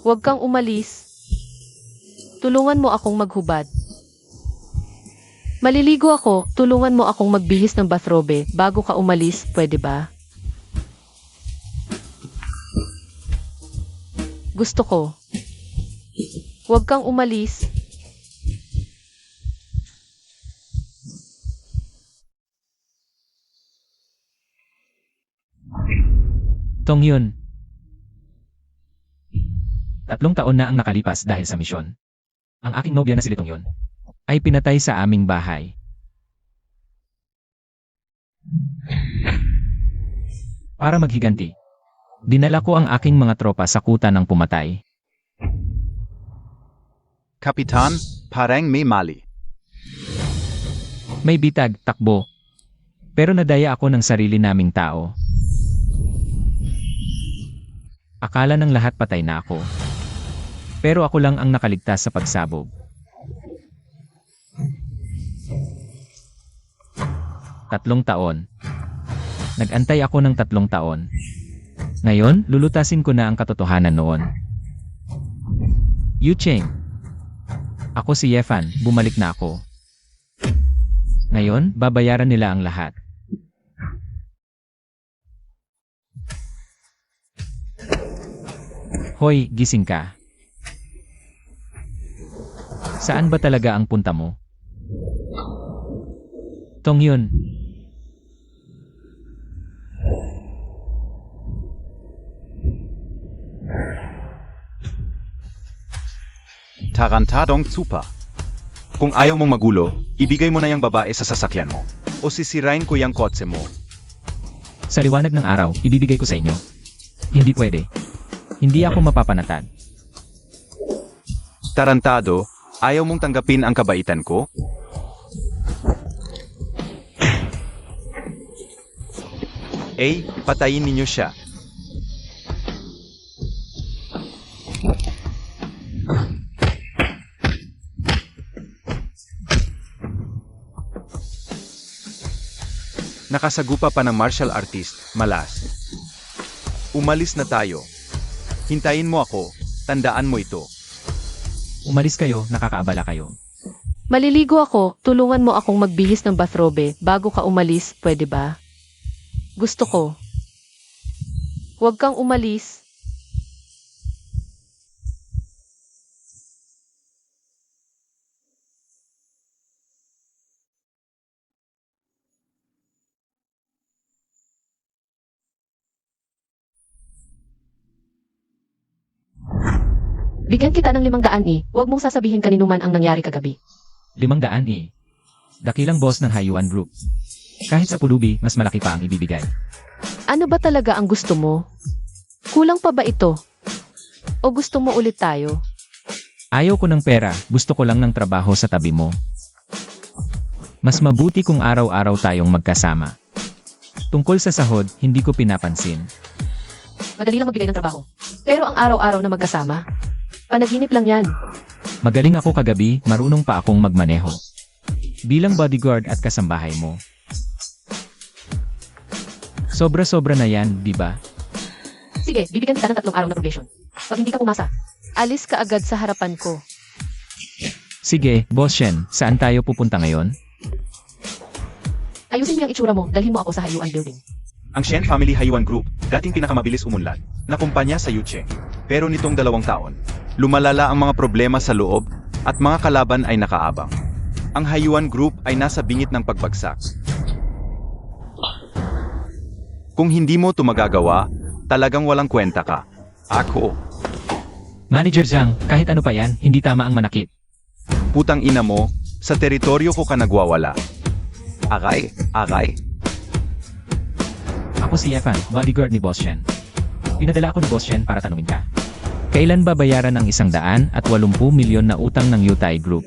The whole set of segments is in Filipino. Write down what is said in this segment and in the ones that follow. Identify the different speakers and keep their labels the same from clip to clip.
Speaker 1: Huwag kang umalis. Tulungan mo akong maghubad. Maliligo ako, tulungan mo akong magbihis ng bathrobe bago ka umalis, pwede ba? Gusto ko. Huwag kang umalis.
Speaker 2: Tongyun. 3 taon na ang nakalipas dahil sa misyon. Ang aking nobya na si Tongyun ay pinatay sa aming bahay. Para maghiganti, dinala ko ang aking mga tropa sa kuta ng pumatay.
Speaker 3: Kapitan, parang may mali.
Speaker 2: May bitag, takbo. Pero nadaya ako ng sarili naming tao. Akala ng lahat patay na ako. Pero ako lang ang nakaligtas sa pagsabog. 3 taon. Nag-antay ako ng 3 taon. Ngayon, lulutasin ko na ang katotohanan noon. Yu Cheng. Ako si Yefan, bumalik na ako. Ngayon, babayaran nila ang lahat. Hoy, gising ka. Saan ba talaga ang punta mo? Tongyun.
Speaker 3: Tarantadong tsupa. Kung ayaw mong magulo, ibigay mo na yung babae sa sasakyan mo. O sisirain ko yung kotse mo.
Speaker 2: Sa liwanag ng araw, ibibigay ko sa inyo. Hindi pwede. Hindi ako mapapanatag.
Speaker 3: Tarantado, ayaw mong tanggapin ang kabaitan ko? Patayin ninyo siya. Nakasagupa pa ng martial artist, malas. Umalis na tayo. Hintayin mo ako, tandaan mo ito.
Speaker 2: Umalis kayo, nakakaabala kayo.
Speaker 1: Maliligo ako, tulungan mo akong magbihis ng bathrobe bago ka umalis, pwede ba? Gusto ko. Huwag kang umalis. Bigyan kita ng 500 . Huwag mong sasabihin kanino man ang nangyari kagabi.
Speaker 2: 500 . Dakilang boss ng Hayuan Group. Kahit sa pulubi, mas malaki pa ang ibibigay.
Speaker 1: Ano ba talaga ang gusto mo? Kulang pa ba ito? O gusto mo ulit tayo?
Speaker 2: Ayaw ko ng pera, gusto ko lang ng trabaho sa tabi mo. Mas mabuti kung araw-araw tayong magkasama. Tungkol sa sahod, hindi ko pinapansin.
Speaker 1: Madali lang magbigay ng trabaho. Pero ang araw-araw na magkasama, panaginip lang yan.
Speaker 2: Magaling ako kagabi, marunong pa akong magmaneho. Bilang bodyguard at kasambahay mo. Sobra-sobra na yan, di ba?
Speaker 1: Sige, bibigyan kita ng 3 araw na probation. Pag hindi ka pumasa, alis ka agad sa harapan ko.
Speaker 2: Sige, Boss Shen, saan tayo pupunta ngayon?
Speaker 1: Ayusin mo yung itsura mo, dalhin mo ako sa Hayuan Building.
Speaker 3: Ang Shen Family Hayuan Group, dating pinakamabilis umunlad, na kumpanya sa Yucheng. Pero nitong 2 taon, lumalala ang mga problema sa loob at mga kalaban ay nakaabang. Ang Hayuan Group ay nasa bingit ng pagbagsak. Kung hindi mo ito magagawa, talagang walang kwenta ka. Ako.
Speaker 2: Manager Zhang, kahit ano pa yan, hindi tama ang manakit.
Speaker 3: Putang ina mo, sa teritoryo ko ka nagwawala. Aray.
Speaker 2: Ako si Yefan, bodyguard ni Boss Shen. Pinadala ako ni Boss Shen para tanungin ka. Kailan babayaran ang 180 milyon na utang ng Yutai Group?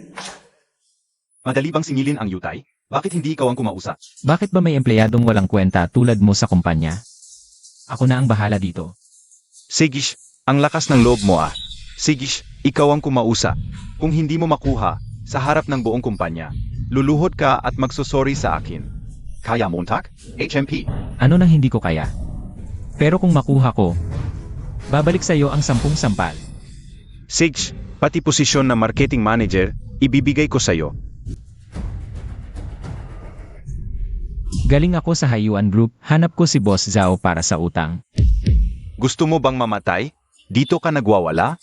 Speaker 3: Madali bang singilin ang Yutai? Bakit hindi ikaw ang kumausap?
Speaker 2: Bakit ba may empleyadong walang kwenta tulad mo sa kumpanya? Ako na ang bahala dito.
Speaker 3: Sigish, ang lakas ng loob mo ah. Sigish, ikaw ang kumausap. Kung hindi mo makuha, sa harap ng buong kumpanya, luluhod ka at magsusorry sa akin. Kaya mo untak? HMP.
Speaker 2: Ano nang hindi ko kaya? Pero kung makuha ko, babalik sa iyo ang 10 sampal.
Speaker 3: Sage, pati posisyon na marketing manager, ibibigay ko sa'yo.
Speaker 2: Galing ako sa Hayuan Group, hanap ko si Boss Zhao para sa utang.
Speaker 3: Gusto mo bang mamatay? Dito ka nagwawala?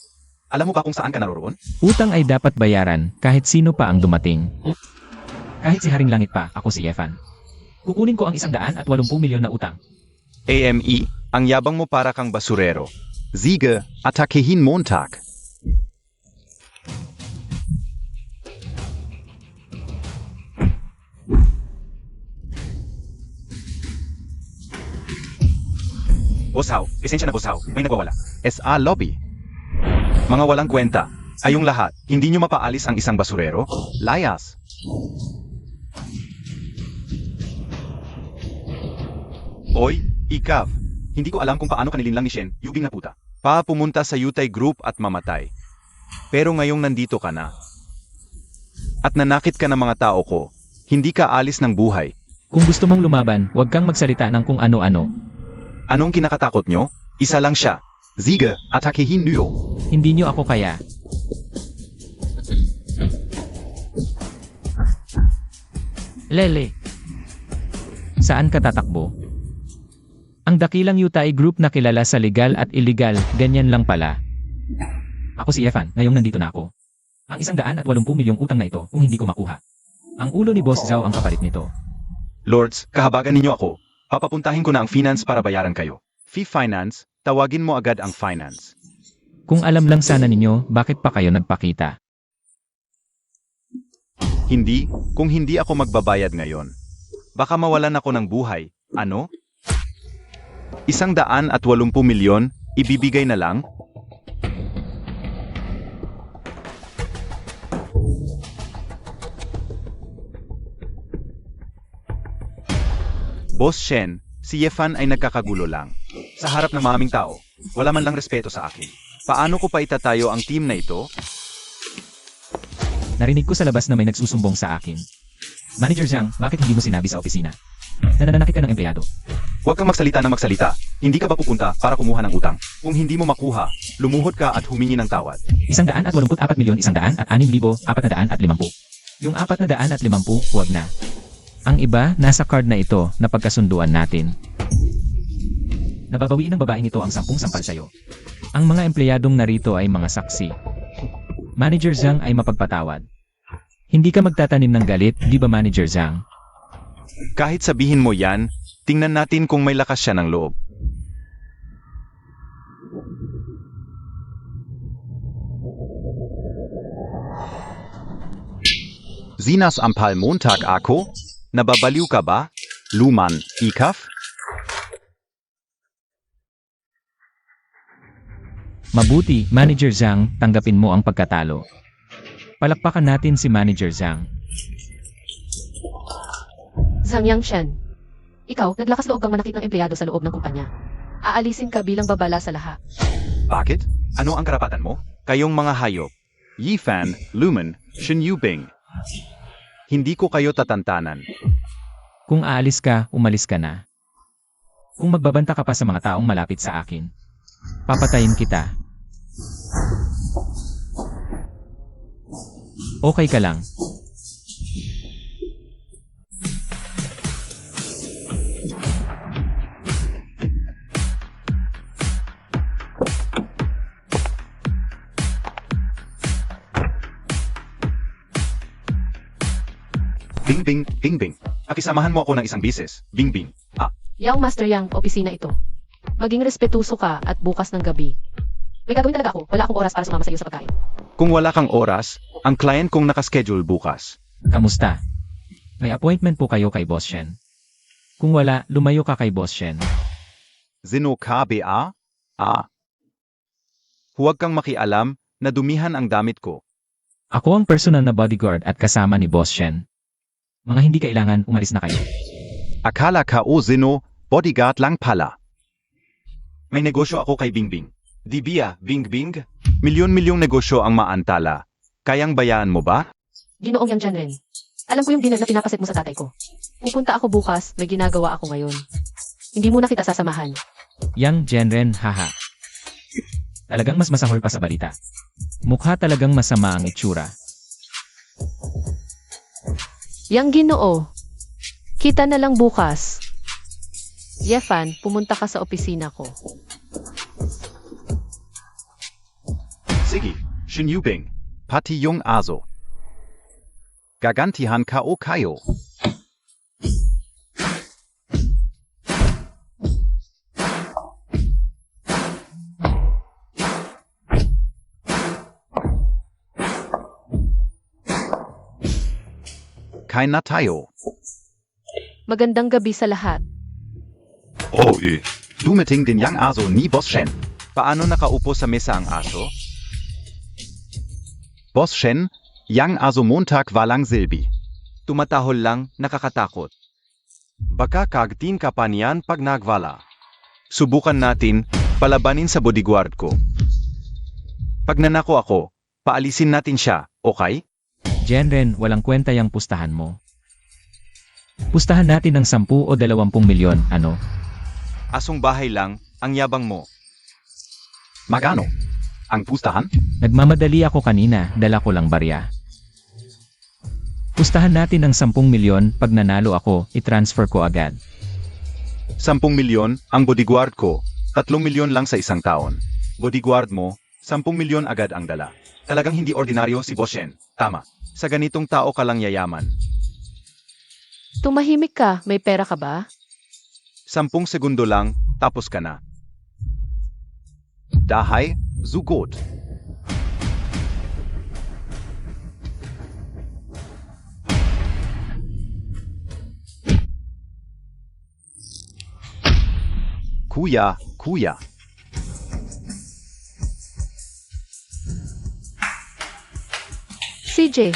Speaker 3: Alam mo ba kung saan ka naroon?
Speaker 2: Utang ay dapat bayaran kahit sino pa ang dumating. Kahit si Haring Langit pa, ako si Evan. Kukunin ko ang 180 milyon na utang.
Speaker 3: AME, ang yabang mo para kang basurero. Sige, atakehin Montag. Bosaw, esensya na bosaw, may nagwawala. SA Lobby. Mga walang kwenta. Ayong lahat, hindi nyo mapaalis ang isang basurero? Layas. Oy, ikaw. Hindi ko alam kung paano kanilin lang ni Shen, yubing na puta. Pumunta sa Yutay Group at mamatay. Pero ngayong nandito ka na. At nanakit ka ng mga tao ko, hindi ka alis ng buhay.
Speaker 2: Kung gusto mong lumaban, huwag kang magsalita ng kung ano-ano.
Speaker 3: Anong kinakatakot nyo? Isa lang siya. Sige, atakehin niyo.
Speaker 2: Hindi nyo ako kaya. Lele. Saan ka tatakbo? Ang dakilang Yutay Group na kilala sa legal at illegal, ganyan lang pala. Ako si Evan, ngayong nandito na ako. Ang 180 milyong utang na ito kung hindi ko makuha. Ang ulo ni Boss Zhao ang kapalit nito.
Speaker 3: Lords, kahabagan ninyo ako. Papapuntahin ko na ang finance para bayaran kayo. Fee Finance, tawagin mo agad ang finance.
Speaker 2: Kung alam lang sana ninyo, bakit pa kayo nagpakita?
Speaker 3: Hindi, kung hindi ako magbabayad ngayon. Baka mawalan ako ng buhay. Ano? 180 milyon, ibibigay na lang? Boss Shen, si Yefan ay nagkakagulo lang. Sa harap ng maming tao, wala man lang respeto sa akin. Paano ko pa itatayo ang team na ito?
Speaker 2: Narinig ko sa labas na may nagsusumbong sa akin. Manager Zhang, bakit hindi mo sinabi sa opisina? Nananakit ka ng empleyado.
Speaker 3: Huwag kang magsalita ng magsalita. Hindi ka ba pupunta para kumuha ng utang? Kung hindi mo makuha, lumuhod ka at humingi ng tawad.
Speaker 2: 184 milyon 106,450. Yung 450, huwag na. Ang iba, nasa card na ito na pagkasunduan natin. Nababawiin ng babaeng ito ang 10 sampal sa'yo. Ang mga empleyadong narito ay mga saksi. Manager Zhang ay mapagpatawad. Hindi ka magtatanim ng galit, di ba Manager Zhang?
Speaker 3: Kahit sabihin mo yan, tingnan natin kung may lakas siya ng loob. Zinas ampal Montag ako? Nababaliw ka ba? Luman, ikaf?
Speaker 2: Mabuti, Manager Zhang, tanggapin mo ang pagkatalo. Palakpakan natin si Manager Zhang.
Speaker 1: Zhang Yangshan. Ikaw, naglakas loob kang manakit ng empleyado sa loob ng kumpanya. Aalisin ka bilang babala sa lahat.
Speaker 3: Bakit? Ano ang karapatan mo? Kayong mga hayop. Yifan, Lumen, Shen Yubing. Hindi ko kayo tatantanan.
Speaker 2: Kung aalis ka, umalis ka na. Kung magbabanta ka pa sa mga taong malapit sa akin, papatayin kita. Okay ka lang.
Speaker 3: Bing bing, bing bing. Pakisamahan mo ako ng isang bises. Bing bing.
Speaker 1: Yang Master Yang, opisina ito. Maging respetuso ka at bukas ng gabi. May gagawin talaga ako. Wala akong oras para sumama sa iyo sa pagkain.
Speaker 3: Kung wala kang oras, ang client kong nakaschedule bukas.
Speaker 2: Kamusta? May appointment po kayo kay Boss Shen. Kung wala, lumayo ka kay Boss Shen.
Speaker 3: Zino ka ba? Huwag kang makialam na dumihan ang damit ko.
Speaker 2: Ako ang personal na bodyguard at kasama ni Boss Shen. Mga hindi kailangan, umalis na kayo.
Speaker 3: Akala ka o Zino, bodyguard lang pala. May negosyo ako kay Bingbing. Di biya, Bingbing? Milyon-milyong negosyo ang maantala. Kayang bayaan mo ba?
Speaker 1: Ginoong Yang Janren. Alam ko yung dinner na pinapaset mo sa tatay ko. Pupunta ako bukas, may ginagawa ako ngayon. Hindi mo na kita sasamahan.
Speaker 2: Yang Genren, haha. Talagang mas masahol pa sa balita. Mukha talagang masama ang itsura.
Speaker 1: Yang Ginoo. Kita na lang bukas. Yefan, pumunta ka sa opisina ko.
Speaker 3: Sige, Shinyubing. Pati yung aso. Gagantihan ka o kayo. Kain na tayo.
Speaker 1: Magandang gabi sa lahat.
Speaker 3: Oh, dumating din yang aso ni Boss Shen. Paano nakaupo sa mesa ang aso? Boss Shen, yang aso Montag walang silbi. Tumatahol lang, nakakatakot. Baka kagtin ka pa niyan pag nagwala. Subukan natin, palabanin sa bodyguard ko. Pag nanako ako, paalisin natin siya, okay?
Speaker 2: Jenren, walang kwenta yung pustahan mo. Pustahan natin ng 10 o 20 milyon, ano?
Speaker 3: Asong bahay lang, ang yabang mo. Magano? Ang pustahan?
Speaker 2: Nagmamadali ako kanina, dala ko lang barya. Pustahan natin ng 10 milyon, pag nanalo ako, i-transfer ko agad.
Speaker 3: 10 milyon, ang bodyguard ko, 3 milyon lang sa isang taon. Bodyguard mo, 10 milyon agad ang dala. Talagang hindi ordinaryo si Boss Shen. Tama. Sa ganitong tao ka lang yayaman.
Speaker 1: Tumahimik ka, may pera ka ba?
Speaker 3: 10 segundo lang, tapos ka na. Dahay, Zugot. Kuya, kuya.
Speaker 1: CJ,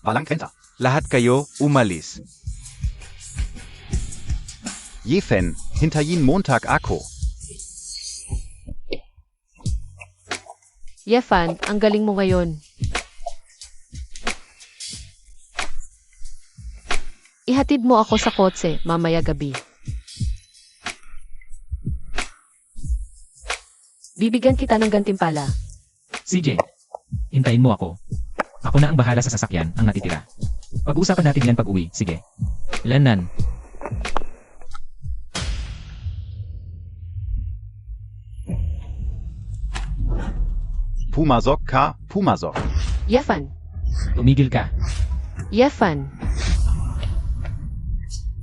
Speaker 3: Walang kwenta. Lahat kayo, umalis. Yefen, hintayin Montag ako.
Speaker 1: Yefan, ang galing mo ngayon. Ihatid mo ako sa kotse, mamaya gabi. Bibigyan kita ng gantimpala.
Speaker 2: CJ, hintayin mo ako. Ako na ang bahala sa sasakyan, ang natitira. Pag-uusapan natin yan pag-uwi, sige. Lanan.
Speaker 3: Pumasok ka, pumasok.
Speaker 1: Yefan,
Speaker 2: Tumigil ka.
Speaker 1: Yefan,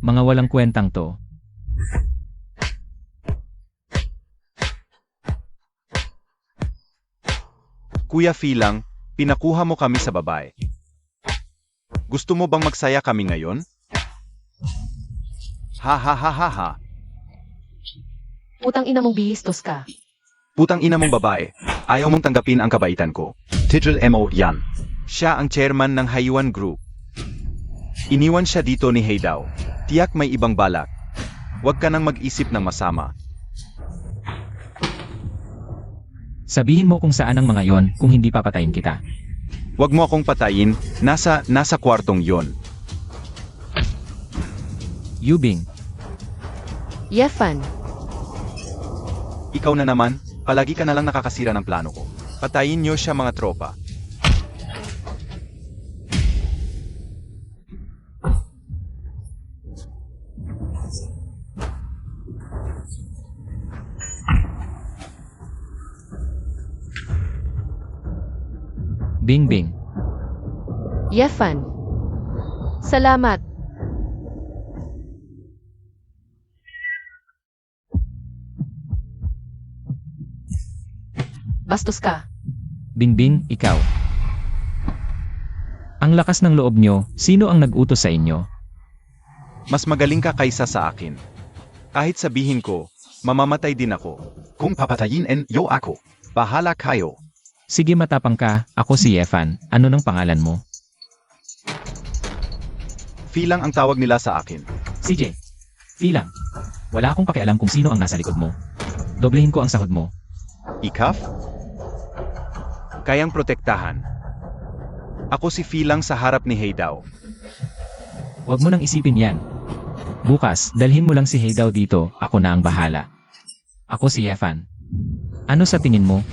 Speaker 2: Mga walang kwentang to.
Speaker 3: Kuya Filang, pinakuha mo kami sa babae. Gusto mo bang magsaya kami ngayon? Ha ha ha ha ha.
Speaker 1: utang ina mong bihistos ka.
Speaker 3: Putang ina mong babae. Ayaw mong tanggapin ang kabaitan ko. Tigil mo yan. Siya ang chairman ng Hayuan Group. Iniwan siya dito ni Heidao. Tiyak may ibang balak. Huwag ka nang mag-isip ng masama.
Speaker 2: Sabihin mo kung saan ang mga yon kung hindi papatayin kita.
Speaker 3: Huwag mo akong patayin, nasa kwartong yon.
Speaker 2: Yubing,
Speaker 1: Yefan,
Speaker 3: Ikaw na naman, palagi ka na lang nakakasira ng plano ko. Patayin niyo siya mga tropa.
Speaker 2: Bing Bing.
Speaker 1: Yefan. Salamat. Bastos ka.
Speaker 2: Bingbing, ikaw. Ang lakas ng loob nyo, sino ang nag-utos sa inyo?
Speaker 3: Mas magaling ka kaysa sa akin. Kahit sabihin ko, mamamatay din ako. Kung papatayin yo ako, bahala kayo.
Speaker 2: Sige matapang ka, ako si Yefan, ano ng pangalan mo?
Speaker 3: Filang ang tawag nila sa akin.
Speaker 2: CJ. Filang. Wala akong pakialam kung sino ang nasa likod mo. Doblehin ko ang sahod mo.
Speaker 3: Ikaf? Kayang protektahan. Ako si Filang sa harap ni Heidao.
Speaker 2: Huwag mo nang isipin yan. Bukas, dalhin mo lang si Heidao dito, ako na ang bahala. Ako si Yefan. Ano sa tingin mo?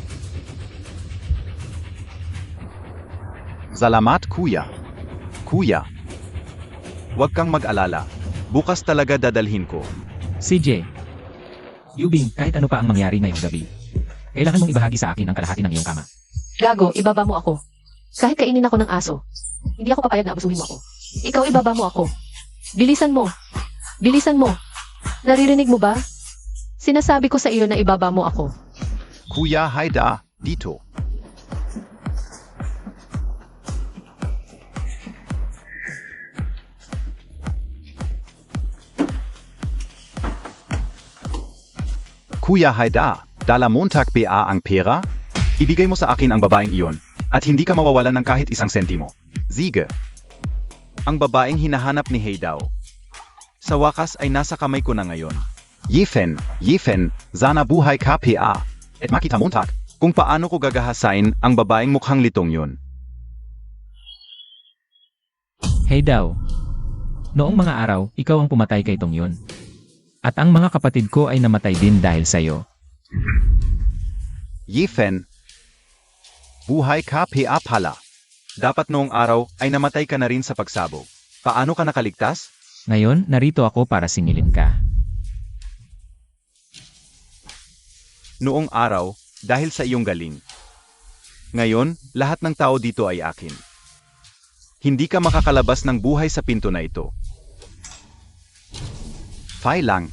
Speaker 3: Salamat kuya. Kuya. Huwag kang mag-alala. Bukas talaga dadalhin ko.
Speaker 2: CJ. Yubing, kahit ano pa ang mangyari ngayong gabi, kailangan mong ibahagi sa akin ang kalahati ng iyong kama.
Speaker 1: Gago, ibaba mo ako. Kahit kainin ako ng aso, hindi ako papayag na abusuhin mo ako. Ikaw ibaba mo ako. Bilisan mo. Bilisan mo. Naririnig mo ba? Sinasabi ko sa iyo na ibaba mo ako.
Speaker 3: Kuya Haida, dito. Kuya Haida, dala Montag PA ang pera? Ibigay mo sa akin ang babaeng iyon, at hindi ka mawawalan ng kahit isang sentimo. Sige. Ang babaeng hinahanap ni Haidao. Sa wakas ay nasa kamay ko na ngayon. Yefen, sana buhay ka PA. At makita Montag, kung paano ko gagahasain ang babaeng mukhang litong yun.
Speaker 2: Hey daw. Noong mga araw, ikaw ang pumatay kay Tong yun. At ang mga kapatid ko ay namatay din dahil sa'yo.
Speaker 3: Yefen, buhay ka PA pala. Dapat noong araw ay namatay ka na rin sa pagsabog. Paano ka nakaligtas?
Speaker 2: Ngayon, narito ako para singilin ka.
Speaker 3: Noong araw, dahil sa iyong galing. Ngayon, lahat ng tao dito ay akin. Hindi ka makakalabas ng buhay sa pinto na ito. Fai lang.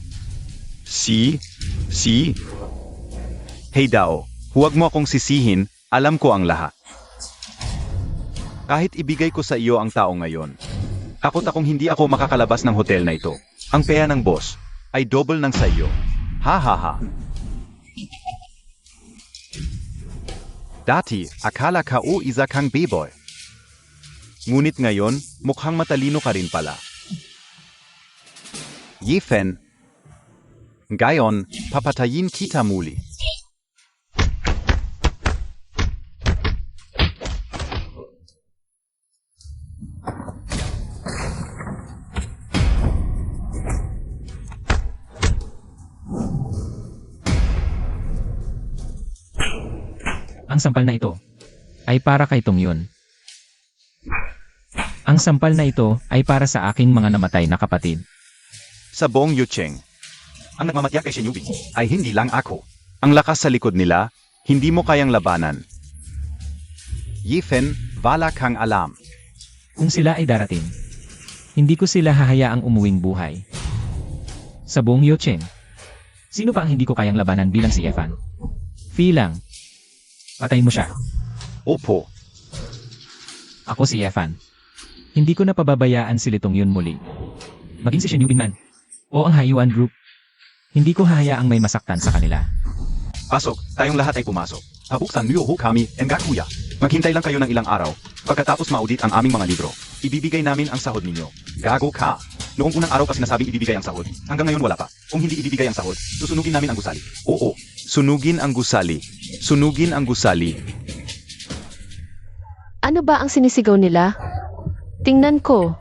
Speaker 3: Si. Hey Dao, huwag mo akong sisihin, alam ko ang lahat. Kahit ibigay ko sa iyo ang tao ngayon, takot akong hindi ako makakalabas ng hotel na ito. Ang pera ng boss ay double ng sa iyo. Ha ha ha. Dati, akala ka o isa kang b-boy. Ngunit ngayon, mukhang matalino ka rin pala. Yefen. Ngayon, papatayin kita muli.
Speaker 2: Ang sampal na ito ay para kay Tong yun. Ang sampal na ito ay para sa aking mga namatay na kapatid.
Speaker 3: Sa buong Yucheng, ang nagmamatyak kay Shenyubi ay hindi lang ako. Ang lakas sa likod nila, hindi mo kayang labanan. Yefen, wala kang alam.
Speaker 2: Kung sila ay darating, hindi ko sila hahayaang umuwing buhay. Sa buong Yucheng, sino pa ang hindi ko kayang labanan bilang si Evan? Lang. Patay mo siya.
Speaker 3: Opo.
Speaker 2: Ako si Evan. Hindi ko napababayaan si Litong yun muli. Maging si Shenyubin man. O ang Hayuan Group. Hindi ko hahayaang may masaktan sa kanila.
Speaker 3: Pasok, tayong lahat ay pumasok. Habuksan niyo ho kami, Engakuya. Maghintay lang kayo ng ilang araw. Pagkatapos maudit ang aming mga libro, ibibigay namin ang sahod ninyo. Gago ka! Noong unang araw pa sinasabing ibibigay ang sahod. Hanggang ngayon wala pa. Kung hindi ibibigay ang sahod, susunugin namin ang gusali. Oo. Sunugin ang gusali. Sunugin ang gusali.
Speaker 1: Ano ba ang sinisigaw nila? Tingnan ko.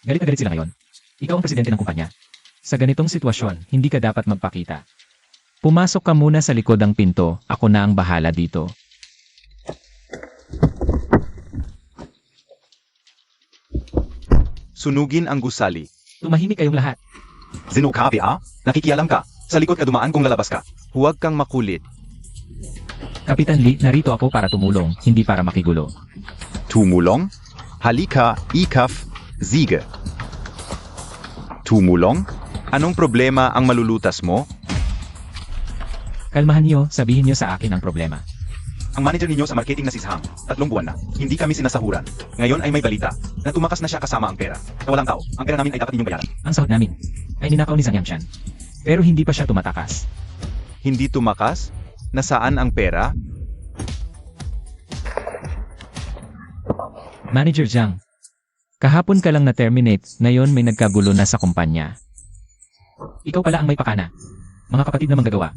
Speaker 2: Galit na galit sila ngayon. Ikaw ang presidente ng kumpanya. Sa ganitong sitwasyon, hindi ka dapat magpakita. Pumasok ka muna sa likod ng pinto, ako na ang bahala dito.
Speaker 3: Sunugin ang gusali.
Speaker 2: Tumahimik kayong lahat.
Speaker 3: Sino ka, PA? Nakikialam ka. Sa likod ka dumaan kung lalabas ka. Huwag kang makulit.
Speaker 2: Kapitan Lee, narito ako para tumulong, hindi para makigulo.
Speaker 3: Tumulong? Halika, ikaf, sige. Tumulong? Anong problema ang malulutas mo?
Speaker 2: Kalmahan niyo, sabihin niyo sa akin ang problema.
Speaker 3: Ang manager ninyo sa marketing na si Shang, 3 buwan na, hindi kami sinasahuran. Ngayon ay may balita, na tumakas na siya kasama ang pera. Na walang tao, ang pera namin ay dapat ninyong bayaran.
Speaker 2: Ang sahod namin ay ninakaw ni Zhang Yangshan. Pero hindi pa siya tumatakas.
Speaker 3: Hindi tumakas? Nasaan ang pera?
Speaker 2: Manager Zhang, kahapon ka lang na-terminate, ngayon may nagkagulo na sa kumpanya. Ikaw pala ang may pakana. Mga kapatid na manggagawa.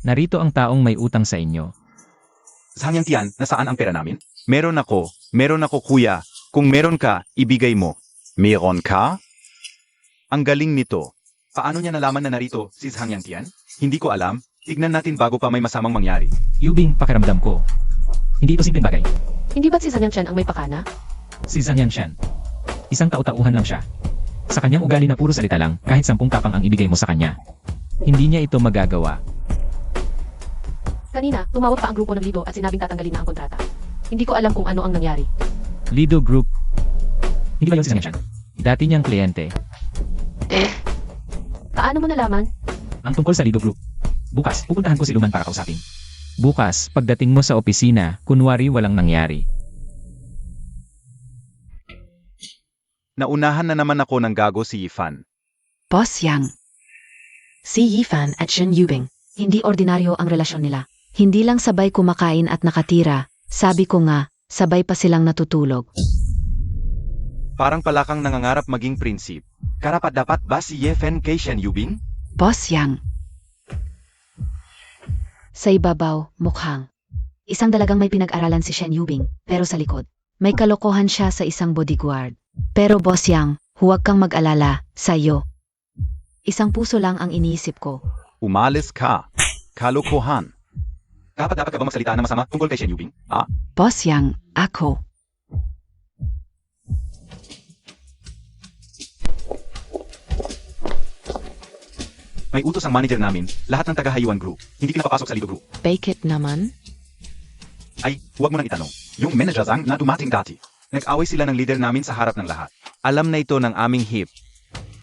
Speaker 2: Narito ang taong may utang sa inyo.
Speaker 3: Shang Yang, nasaan ang pera namin? Meron ako kuya. Kung meron ka, ibigay mo. Meron ka? Ang galing nito. Paano niya nalaman na narito si Shang Yang? Hindi ko alam. Tignan natin bago pa may masamang mangyari.
Speaker 2: Yubing, pakiramdam ko. Hindi ito simpleng bagay.
Speaker 1: Hindi ba't si Zhang Yangshan ang may pakana?
Speaker 2: Si Zhang Yangshan. Isang tau-tauhan lang siya. Sa kanyang ugali na puro salita lang, kahit 10 tapang ang ibigay mo sa kanya. Hindi niya ito magagawa.
Speaker 1: Kanina, tumawag pa ang grupo ng Lido at sinabing tatanggalin na ang kontrata. Hindi ko alam kung ano ang nangyari.
Speaker 2: Lido Group. Hindi ba yun si Zhang Yangshan? Dati niyang kliyente.
Speaker 1: Paano mo nalaman?
Speaker 2: Ang tungkol sa Lido Group. Bukas, pupuntahan ko si Luman para kausapin. Bukas, pagdating mo sa opisina, kunwari walang nangyari.
Speaker 3: Naunahan na naman ako ng gago si Yifan.
Speaker 4: Boss Yang. Si Yifan at Shen Yubing.
Speaker 1: Hindi ordinaryo ang relasyon nila.
Speaker 4: Hindi lang sabay kumakain at nakatira. Sabi ko nga, sabay pa silang natutulog.
Speaker 3: Parang palakang nangangarap maging prinsip. Karapat-dapat ba si Yifan kay Shen Yubing?
Speaker 4: Boss Yang. Sa ibabaw, mukhang. Isang dalagang may pinag-aralan si Shen Yubing, pero sa likod, may kalokohan siya sa isang bodyguard. Pero Boss Yang, huwag kang mag-alala, sa'yo. Isang puso lang ang iniisip ko.
Speaker 3: Umalis ka. Kalokohan. Dapat ka ba magsalita na masama tungkol kay Shen Yubing?
Speaker 4: Boss Yang, ako.
Speaker 3: May utos ang manager namin, lahat ng taga-Hayuan Group, hindi pinapapasok sa Lido Group.
Speaker 4: Bakit naman?
Speaker 3: Ay, huwag mo nang itanong. Yung manager Zhang na dumating dati. Nag-away sila ng leader namin sa harap ng lahat. Alam na ito ng aming hip.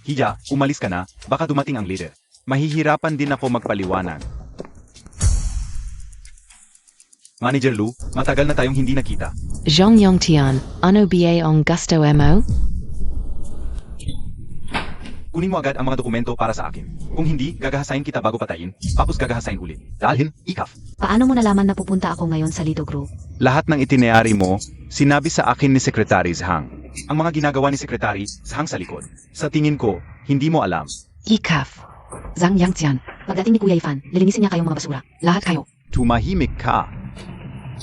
Speaker 3: Hiya, umalis ka na, baka dumating ang leader. Mahihirapan din ako magpaliwanag. Manager Lu, matagal na tayong hindi nakita.
Speaker 4: Zhong Yongtian, ano ba ang gusto mo?
Speaker 3: Kunin mo agad ang mga dokumento para sa akin. Kung hindi, gagahasain kita bago patayin, tapos gagahasain ulit. Dalhin, ikaf.
Speaker 4: Paano mo nalaman na pupunta ako ngayon sa Lido Group?
Speaker 3: Lahat ng itinerary mo, sinabi sa akin ni Secretary Zhang. Ang mga ginagawa ni Secretary Zhang sa likod. Sa tingin ko, hindi mo alam.
Speaker 4: Ikaf. Zhang Yangtian, pagdating ni Kuya Ifan, lilinisin niya kayong mga basura. Lahat kayo.
Speaker 3: Tumahimik ka.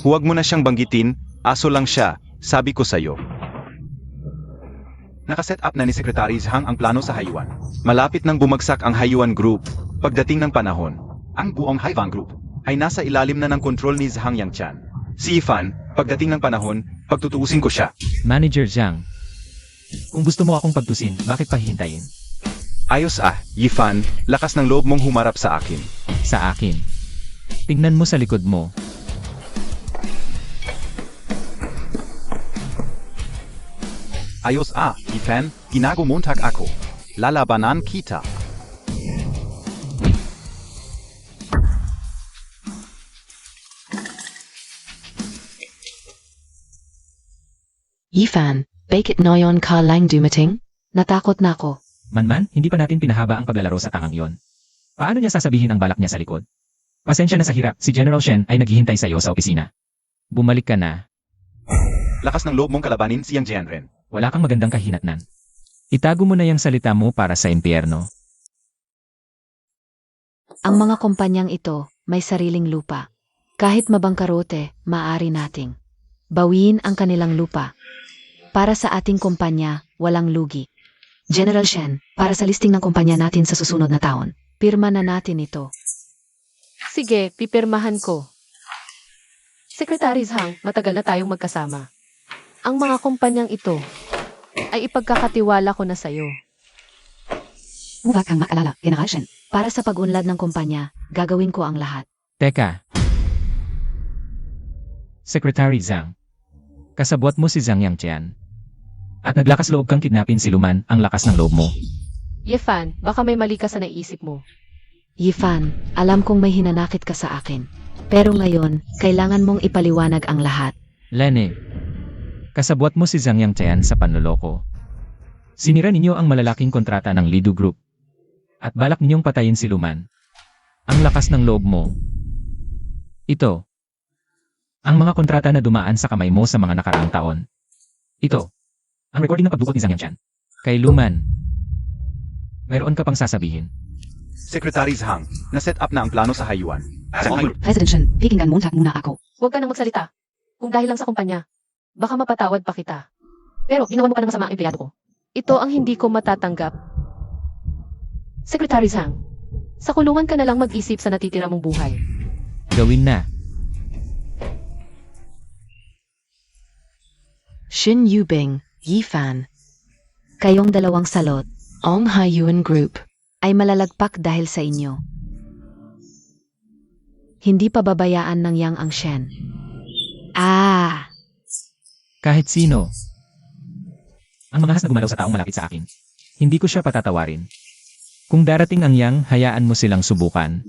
Speaker 3: Huwag mo na siyang banggitin, aso lang siya, sabi ko sa'yo. Nakaset up na ni Secretary Zhang ang plano sa Hayuan. Malapit nang bumagsak ang Hayuan Group. Pagdating ng panahon, ang buong Hayuan Group ay nasa ilalim na ng kontrol ni Zhang Yangshan. Si Yifan, pagdating ng panahon, pagtutuusin ko siya.
Speaker 2: Manager Zhang. Kung gusto mo akong pagtusin, bakit pa hihintayin?
Speaker 3: Ayos Yifan, lakas ng loob mong humarap sa akin.
Speaker 2: Sa akin. Tingnan mo sa likod mo.
Speaker 3: Ayos Yifan, ginagumuntag ako. Lalabanan kita.
Speaker 4: Yifan, bakit ngayon ka lang dumating? Natakot na ako.
Speaker 2: Manman, hindi pa natin pinahaba ang paglalaro sa tangang yon. Paano niya sasabihin ang balak niya sa likod? Pasensya na sa hirap, si General Shen ay naghihintay sa iyo sa opisina. Bumalik ka na.
Speaker 3: Lakas ng loob mong kalabanin si Yang Jianren.
Speaker 2: Wala kang magandang kahinatnan. Itago mo na yung salita mo para sa impyerno.
Speaker 4: Ang mga kumpanyang ito may sariling lupa. Kahit mabangkarote, maaari nating bawiin ang kanilang lupa. Para sa ating kumpanya, walang lugi. General Shen, para sa listing ng kumpanya natin sa susunod na taon, pirma na natin ito.
Speaker 1: Sige, pipirmahan ko. Secretary Zhang, matagal na tayong magkasama. Ang mga kumpanyang ito ay ipagkakatiwala ko na sa'yo.
Speaker 4: Huwag kang maalala, General Shen. Para sa pag-unlad ng kumpanya, gagawin ko ang lahat.
Speaker 2: Teka. Secretary Zhang. Kasabwat mo si Zhang Yangshan. At naglakas loob kang kidnapin si Luman, ang lakas ng loob mo.
Speaker 1: Yifan, baka may mali ka sa naisip mo.
Speaker 4: Yifan, alam kong may hinanakit ka sa akin. Pero ngayon, kailangan mong ipaliwanag ang lahat.
Speaker 2: Lene. Kasabwat mo si Zhang Yangshan sa panloloko. Sinira ninyo ang malalaking kontrata ng Lido Group. At balak ninyong patayin si Luman. Ang lakas ng loob mo. Ito. Ang mga kontrata na dumaan sa kamay mo sa mga nakaraang taon. Ito. Ang recording ng pagdukot ni Zhang Yangshan. Kay Luman. Mayroon ka pang sasabihin.
Speaker 3: Secretary Zhang, na-set up na ang plano sa Hayuan.
Speaker 4: President Shen, pikinggan muna ako.
Speaker 1: Huwag ka nang magsalita. Kung dahil lang sa kumpanya, baka mapatawad pa kita. Pero ginawa mo pa ng masama ang empleyado ko. Ito ang hindi ko matatanggap. Secretary Zhang, sa kulungan ka na lang mag-isip sa natitira mong buhay.
Speaker 2: Gawin na.
Speaker 5: Shin Yubing, Yifan,
Speaker 4: Kayong dalawang salot
Speaker 5: Ong Haiyuan Group.
Speaker 4: ay malalagpak dahil sa inyo. Hindi pababayaan ng Yang ang Shen. Ah!
Speaker 2: Kahit sino. Ang mga has na gumalaw sa taong malapit sa akin. Hindi ko siya patatawarin. Kung darating ang Yang, hayaan mo silang subukan.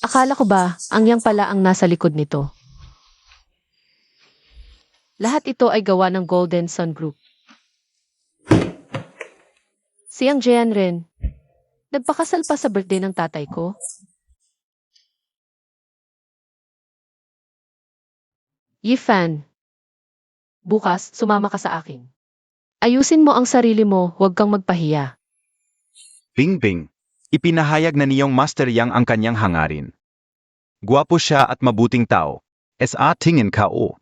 Speaker 1: Akala ko ba, ang Yang pala ang nasa likod nito? Lahat ito ay gawa ng Golden Sun Group. Si Yang Jianren, nagpakasal pa sa birthday ng tatay ko? Yifan, bukas sumama ka sa akin. Ayusin mo ang sarili mo, huwag kang magpahiya.
Speaker 3: Bingbing, ipinahayag na niyong Master Yang ang kanyang hangarin. Guwapo siya at mabuting tao. Sa tingin ka o.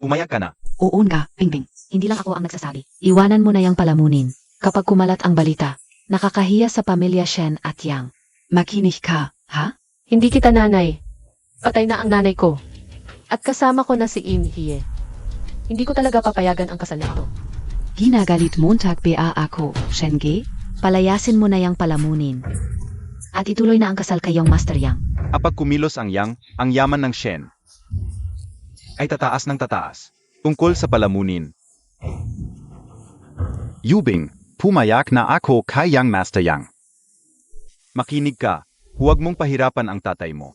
Speaker 3: Umayag ka na.
Speaker 4: Oo nga, Bingbing. Hindi lang ako ang nagsasabi. Iwanan mo na yang palamunin. Kapag kumalat ang balita, nakakahiya sa pamilya Shen at Yang.
Speaker 5: Makinig ka, ha?
Speaker 1: Hindi kita nanay. Patay na ang nanay ko. At kasama ko na si Im Hie. Hindi ko talaga papayagan ang kasal na ito.
Speaker 5: Ginagalit Montag ba ako, Shenge?
Speaker 4: Palayasin mo na yang palamunin. At ituloy na ang kasal kayong Master Yang.
Speaker 3: Kapag kumilos ang Yang, ang yaman ng Shen ay tataas ng tataas. Tungkol sa palamunin. Yubing, pumayak na ako kay Yang Master Yang. Makinig ka, huwag mong pahirapan ang tatay mo.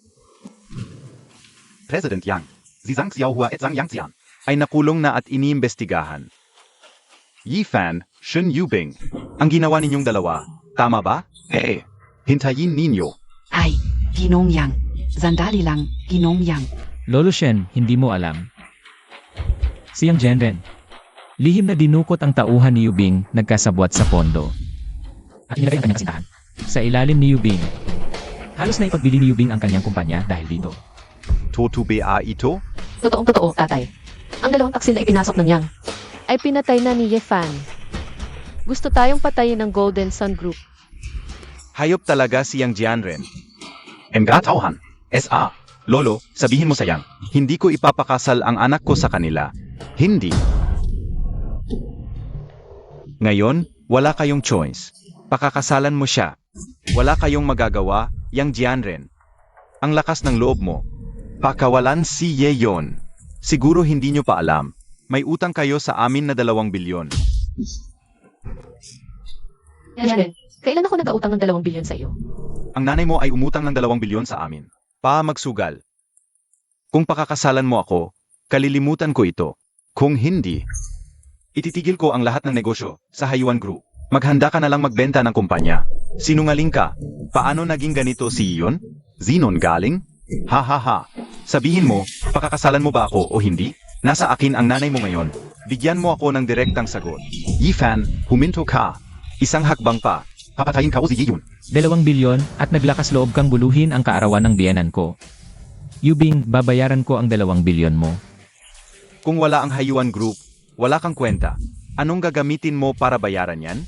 Speaker 3: President Yang, Zizang Xiaohua et Zhang Yang Xian, ay nakulong na at iniimbestigahan. Yifan, Shen Yubing, ang ginawa ninyong dalawa, tama ba? Hintayin ninyo.
Speaker 5: Ay, Ginong Yang. Sandali lang, Ginong Yang.
Speaker 2: Lolo Shen, hindi mo alam. Si Yang Jianren. Lihim na dinukot ang tauhan ni Yubing, nagkasabwat sa pondo. At inilagay ang kanyang kasintahan. Sa ilalim ni Yubing. Halos na ipagbili ni Yubing ang kanyang kumpanya dahil dito.
Speaker 3: Totu ba ito?
Speaker 1: Totoong totoo, tatay. Ang dalawang taksil na ipinasok ng Yang ay pinatay na ni Yifan. Gusto tayong patayin ng Golden Sun Group.
Speaker 3: Hayop talaga si Yang Jianren. Tauhan. S.A. Lolo, sabihin mo sa Yang, hindi ko ipapakasal ang anak ko sa kanila. Hindi. Ngayon, wala kayong choice. Pakakasalan mo siya. Wala kayong magagawa, Yang Jianren. Ang lakas ng loob mo. Pakawalan si Yeon. Siguro hindi nyo pa alam. May utang kayo sa amin na 2 bilyon.
Speaker 1: Jianren, kailan ako nag-autang ng 2 bilyon sa iyo?
Speaker 3: Ang nanay mo ay umutang ng 2 bilyon sa amin. Pa magsugal. Kung pakakasalan mo ako, kalilimutan ko ito. Kung hindi, ititigil ko ang lahat ng negosyo sa Haiyuan Group. Maghanda ka na lang magbenta ng kumpanya. Sinungaling ka. Paano naging ganito si Iyon? Zinon galing? Ha ha ha. Sabihin mo, pakakasalan mo ba ako o hindi? Nasa akin ang nanay mo ngayon. Bigyan mo ako ng direktang sagot. Yifan, huminto ka. Isang hakbang pa. Papatayin ka o si Yiyun.
Speaker 2: 2 bilyon at naglakas loob kang buluhin ang kaarawan ng biyenan ko. Yubing, babayaran ko ang 2 bilyon mo.
Speaker 3: Kung wala ang Haiyuan Group, wala kang kwenta. Anong gagamitin mo para bayaran yan?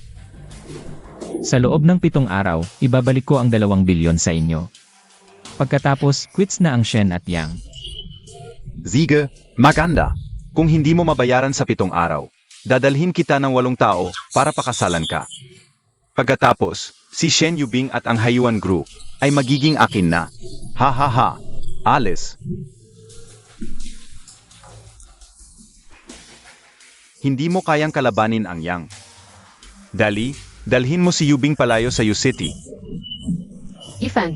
Speaker 2: Sa loob ng 7 araw, ibabalik ko ang 2 bilyon sa inyo. Pagkatapos, quits na ang Shen at Yang.
Speaker 3: Sige, maganda. Kung hindi mo mabayaran sa 7 araw, dadalhin kita ng 8 tao para pakasalan ka. Pagkatapos, si Shen Yubing at ang Haiyuan Group ay magiging akin na. Ha ha ha. Alis. Hindi mo kayang kalabanin ang Yang. Dali, dalhin mo si Yubing palayo sa U City.
Speaker 1: Yifan,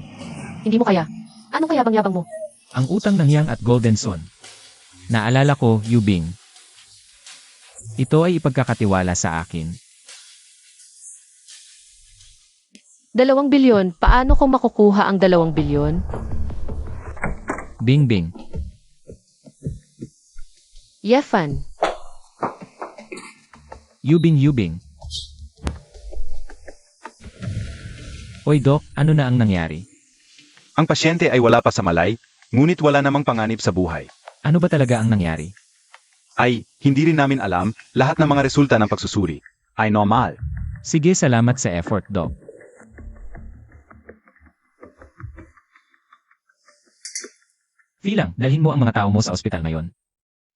Speaker 1: hindi mo kaya. Anong kayabang-yabang mo?
Speaker 2: Ang utang ng Yang at Golden Sun. Naalala ko, Yubing. Ito ay ipagkakatiwala sa akin.
Speaker 1: 2 bilyon, paano ko makukuha ang 2 bilyon?
Speaker 2: Bing Bing.
Speaker 1: Yifan,
Speaker 2: Yubing Yubing. Oy Doc, ano na ang nangyari?
Speaker 3: Ang pasyente ay wala pa sa malay, ngunit wala namang panganib sa buhay.
Speaker 2: Ano ba talaga ang nangyari?
Speaker 3: Ay, hindi rin namin alam, lahat ng mga resulta ng pagsusuri ay normal.
Speaker 2: Sige, salamat sa effort, Doc. Filang, dalhin mo ang mga tao mo sa ospital ngayon.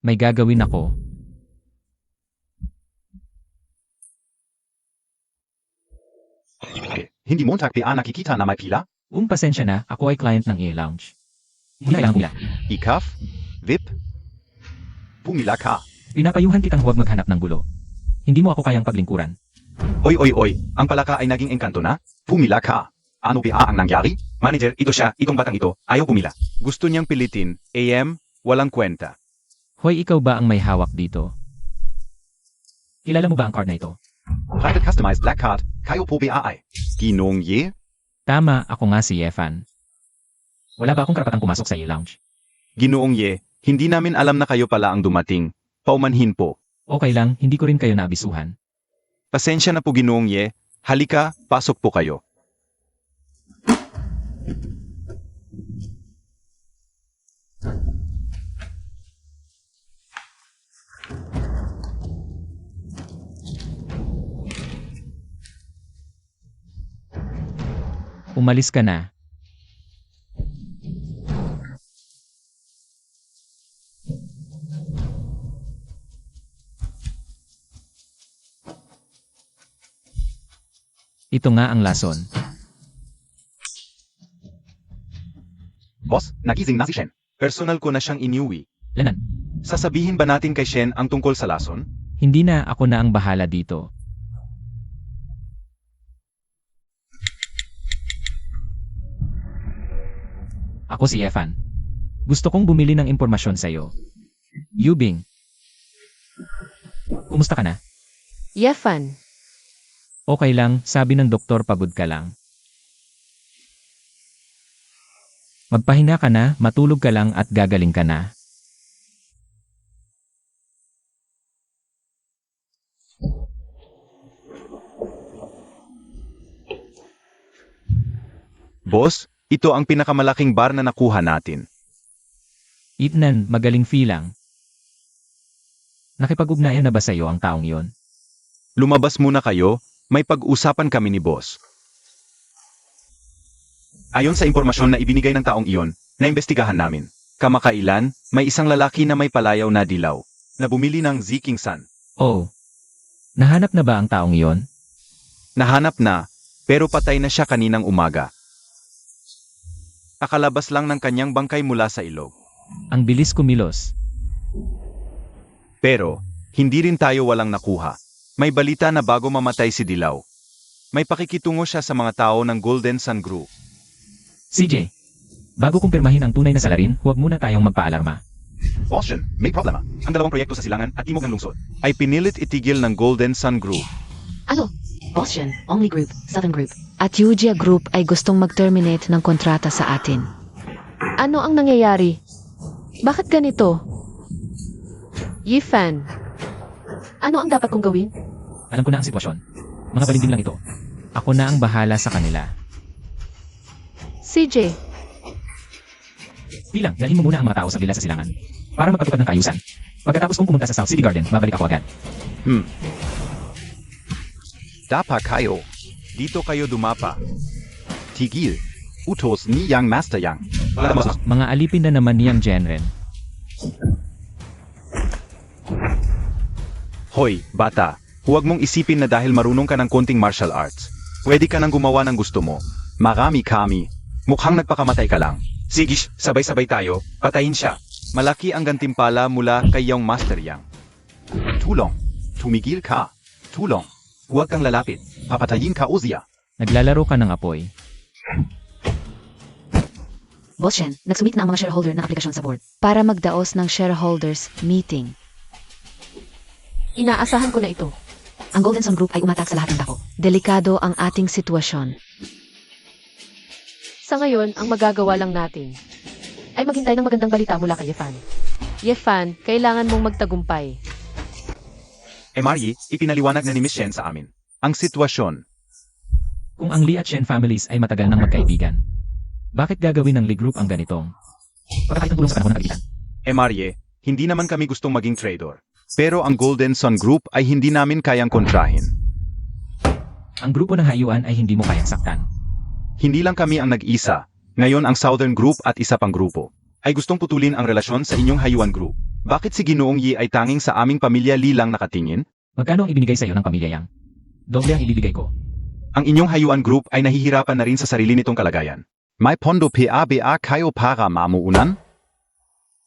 Speaker 2: May gagawin ako.
Speaker 3: Hindi Montag pa nakikita na may pila?
Speaker 2: Pasensya na, ako ay client ng E-Lounge. Hindi kailangan pumila.
Speaker 3: Ikaf? VIP? Pumila ka.
Speaker 2: Pinapayuhan kitang huwag maghanap ng gulo. Hindi mo ako kayang paglingkuran.
Speaker 3: Oy, ang palaka ay naging engkanto na? Pumila ka. Ano pa ang nangyari? Manager, ito siya, itong batang ito, ayaw pumila. Gusto niyang pilitin, AM, walang kwenta.
Speaker 2: Hoy, ikaw ba ang may hawak dito? Kilala mo ba ang card na ito?
Speaker 3: Private customized black card, kayo po ba ay? Ginong Ye?
Speaker 2: Tama, ako nga si Yefan. Wala ba akong karapatang pumasok sa E-Lounge?
Speaker 3: Ginoong Ye, hindi namin alam na kayo pala ang dumating. Paumanhin po.
Speaker 2: Okay lang, hindi ko rin kayo naabisuhan.
Speaker 3: Pasensya na po Ginoong Ye, halika, pasok po kayo.
Speaker 2: Umalis ka na. Ito nga ang lason.
Speaker 3: Boss, nagising na si Shen. Personal ko na siyang iniuwi.
Speaker 2: Lanan,
Speaker 3: Sasabihin ba natin kay Shen ang tungkol sa lason?
Speaker 2: hindi na ako na ang bahala dito. Ako si Yefan. Gusto kong bumili ng impormasyon sa'yo. Yubing. Kumusta ka na?
Speaker 1: Yefan,
Speaker 2: Okay lang, sabi ng doktor pagod ka lang. Magpahinga ka na, matulog ka lang at gagaling ka na.
Speaker 3: Boss, ito ang pinakamalaking bar na nakuha natin.
Speaker 2: Itnan, magaling Filang. Nakipag-ugnayan na ba sa'yo ang taong yon?
Speaker 3: Lumabas muna kayo, may pag-usapan kami ni boss. Ayon sa impormasyon na ibinigay ng taong iyon, naimbestigahan namin. Kamakailan, may isang lalaki na may palayaw na dilaw, na bumili ng Ziking Sun.
Speaker 2: Oh. Nahanap na ba ang taong yon?
Speaker 3: Nahanap na, pero patay na siya kaninang umaga. Akalabas lang ng kanyang bangkay mula sa ilog.
Speaker 2: Ang bilis kumilos.
Speaker 3: Pero, hindi rin tayo walang nakuha. May balita na bago mamatay si Dilaw, may pakikitungo siya sa mga tao ng Golden Sun Group.
Speaker 2: CJ, bago kumpirmahin ang tunay na salarin, huwag muna tayong magpaalarma.
Speaker 3: Boss Shen, may problema. Ang dalawang proyekto sa Silangan at Timog ng Lungsod ay pinilit itigil ng Golden Sun Group.
Speaker 1: ano? Boss Shen, Only Group, Southern Group.
Speaker 4: At Yujia Group ay gustong mag-terminate ng kontrata sa atin.
Speaker 1: Ano ang nangyayari? Bakit ganito? Yefan, ano ang dapat kong gawin?
Speaker 2: Alam ko na ang sitwasyon. Mga balinding lang ito. Ako na ang bahala sa kanila.
Speaker 1: CJ,
Speaker 2: Bilang, dalhin mo muna ang mga tao sa villa sa Silangan para magpatupad ng kaayusan. Pagkatapos kong pumunta sa South City Garden, babalik ako agad.
Speaker 3: Dapa kayo. Dito kayo dumapa. Tigil. Utos ni Yang Master Yang.
Speaker 2: Mga alipin na naman niyang Genren.
Speaker 3: Hoy, bata. Huwag mong isipin na dahil marunong ka ng konting martial arts, pwede ka nang gumawa ng gusto mo. Marami kami. Mukhang nagpakamatay ka lang. Sige, sabay-sabay tayo. Patayin siya. Malaki ang gantimpala mula kay Yang Master Yang. Tulong. Tumigil ka. Tulong. Huwag kang lalapit. Papatayin ka, Ozia.
Speaker 2: Naglalaro ka ng apoy.
Speaker 5: Boss Shen, nagsubmit na ang mga shareholder ng aplikasyon sa board.
Speaker 4: Para magdaos ng shareholders meeting.
Speaker 1: inaasahan ko na ito.
Speaker 5: Ang Golden Sun Group ay umatak sa lahat ng dako.
Speaker 4: Delikado ang ating sitwasyon.
Speaker 1: Sa ngayon, ang magagawa lang natin ay maghintay ng magandang balita mula kay Yefan. Yefan, kailangan mong magtagumpay.
Speaker 3: Margie, ipinaliwanag na ni Miss Shen sa amin. Ang sitwasyon.
Speaker 2: Kung ang Lee at Shen families ay matagal nang magkaibigan, bakit gagawin ng Lee Group ang ganitong? Pagkakait ng tulong sa panahon ng kagitan.
Speaker 3: Margie, hindi naman kami gustong maging trader. Pero ang Golden Sun Group ay hindi namin kayang kontrahin.
Speaker 2: Ang grupo ng hayuan ay hindi mo kayang saktan.
Speaker 3: Hindi lang kami ang nag-isa. Ngayon ang Southern Group at isa pang grupo. ay gustong putulin ang relasyon sa inyong Hayuan Group. Bakit si Ginoong Yi ay tanging sa aming pamilya Li lang nakatingin?
Speaker 2: Magkano ang ibinigay sa iyo ng pamilya Yang? Doble ang ibibigay ko.
Speaker 3: Ang inyong Hayuan Group ay nahihirapan na rin sa sarili nitong kalagayan. May pondo PABA kayo para mamuunan?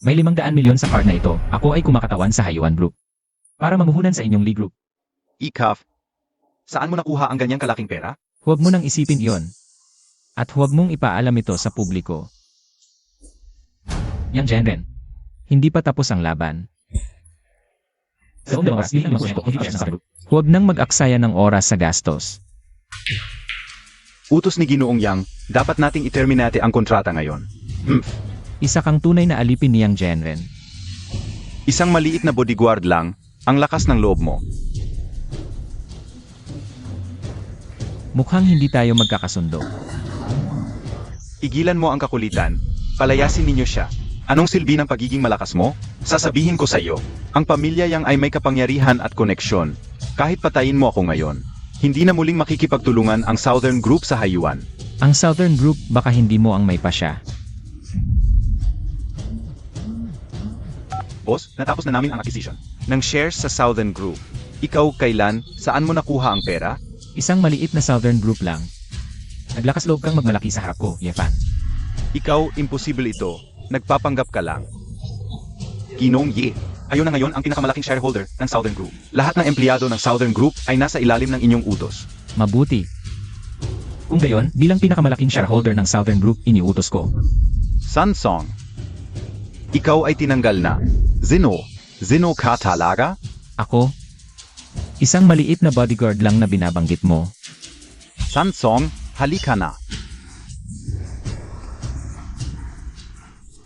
Speaker 2: May 500 milyon sa card na ito. Ako ay kumakatawan sa Hayuan Group. Para mamuhunan sa inyong Lee Group.
Speaker 3: Ikaf, saan mo nakuha ang ganyang kalaking pera?
Speaker 2: Huwag mo nang isipin iyon. At huwag mong ipaalam ito sa publiko. Yang Genren, hindi pa tapos ang laban. Huwag nang mag-aksaya ng oras sa gastos.
Speaker 3: Utos ni Ginoong Yang, dapat nating iterminate ang kontrata ngayon.
Speaker 2: Isa kang tunay na alipin ni Yang Genren.
Speaker 3: Isang maliit na bodyguard lang, ang lakas ng loob mo.
Speaker 2: Mukhang hindi tayo magkakasundo.
Speaker 3: Igilan mo ang kakulitan, palayasin ninyo siya. Anong silbi ng pagiging malakas mo? Sasabihin ko sa iyo, ang pamilya Yang ay may kapangyarihan at koneksyon. Kahit patayin mo ako ngayon, hindi na muling makikipagtulungan ang Southern Group sa Hayuan.
Speaker 2: Ang Southern Group baka hindi mo ang may pasya.
Speaker 3: Boss, natapos na namin ang acquisition ng shares sa Southern Group. Ikaw kailan, saan mo nakuha ang pera?
Speaker 2: Isang maliit na Southern Group lang. Naglakas loob kang magmalaki sa harap ko, Yefan.
Speaker 3: Ikaw, imposible ito. Nagpapanggap ka lang. Ginoong Yi, kayo na ngayon ang pinakamalaking shareholder ng Southern Group. Lahat ng empleyado ng Southern Group ay nasa ilalim ng inyong utos.
Speaker 2: Mabuti. Kung gayon, bilang pinakamalaking shareholder ng Southern Group, iniutos ko.
Speaker 3: Sansong, ikaw ay tinanggal na. Zino ka talaga?
Speaker 2: Ako? Isang maliit na bodyguard lang na binabanggit mo.
Speaker 3: Sansong, halika na.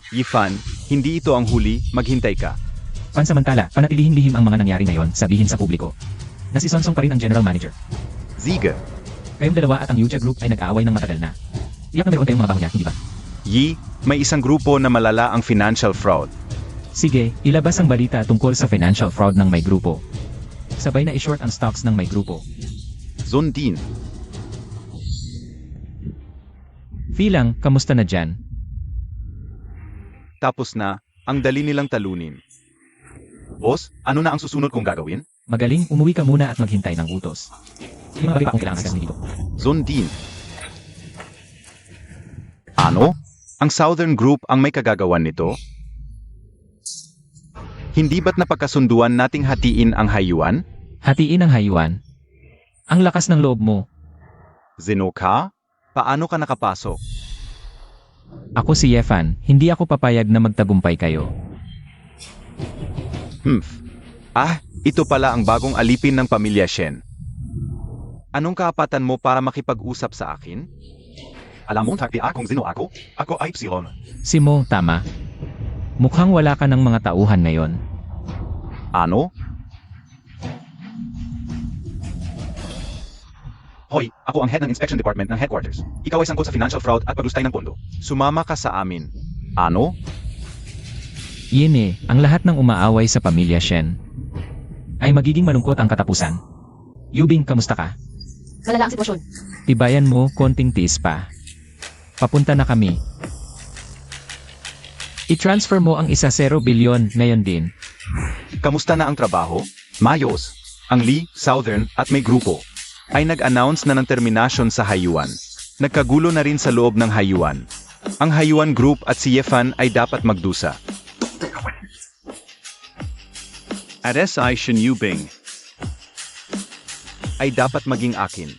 Speaker 3: Yifan, hindi ito ang huli, maghintay ka.
Speaker 2: Pansamantala, panatilihing lihim ang mga nangyari ngayon, sabihin sa publiko. Na si Sonsong pa rin ang general manager.
Speaker 3: Ziga,
Speaker 2: Kayong dalawa at ang Yuja Group ay nag-aaway ng matagal na. Tiyak na meron kayong mga baho niya, hindi ba?
Speaker 3: Yi, may isang grupo na malala ang financial fraud.
Speaker 2: Sige, ilabas ang balita tungkol sa financial fraud ng may grupo. Sabay na i-short ang stocks ng may grupo.
Speaker 3: Zondin,
Speaker 2: Filang, kamusta na dyan?
Speaker 3: tapos na, ang dali nilang talunin. Boss, ano na ang susunod kong gagawin?
Speaker 2: Magaling, umuwi ka muna at maghintay ng utos. May mga bagay pa akong kailangan sa dito.
Speaker 3: Zondin. Ano? Ang Southern Group ang may kagagawan nito? Hindi ba't napagkasunduan nating hatiin ang Hayuan?
Speaker 2: Hatiin ang Hayuan. Ang lakas ng loob mo.
Speaker 3: Zinoka? Paano ka nakapasok?
Speaker 2: Ako si Yefan, hindi ako papayag na magtagumpay kayo.
Speaker 3: Ito pala ang bagong alipin ng pamilya Shen. Anong kaapatan mo para makipag-usap sa akin? Alam mo, takti akong zino ako. Ako ay psilon.
Speaker 2: Si Mo, tama. Mukhang wala ka ng mga tauhan ngayon.
Speaker 3: Ano? Hoy, ako ang head ng inspection department ng headquarters. Ikaw ay sangkot sa financial fraud at paglustay ng pondo. Sumama ka sa amin. Ano?
Speaker 2: Yun ang lahat ng umaaway sa pamilya Shen ay magiging malungkot ang katapusan. Yubing, kamusta ka?
Speaker 1: Malala ang sitwasyon.
Speaker 2: Tibayan mo, konting tiis pa. Papunta na kami. I-transfer mo ang 1 bilyon ngayon din.
Speaker 3: Kamusta na ang trabaho? Mayos. Ang Lee, Southern at may grupo ay nag-announce na ng terminasyon sa Hayuan. Nagkagulo na rin sa loob ng Hayuan. Ang Hayuan Group at si Yefan ay dapat magdusa. At SI Shen Yubing ay dapat maging akin.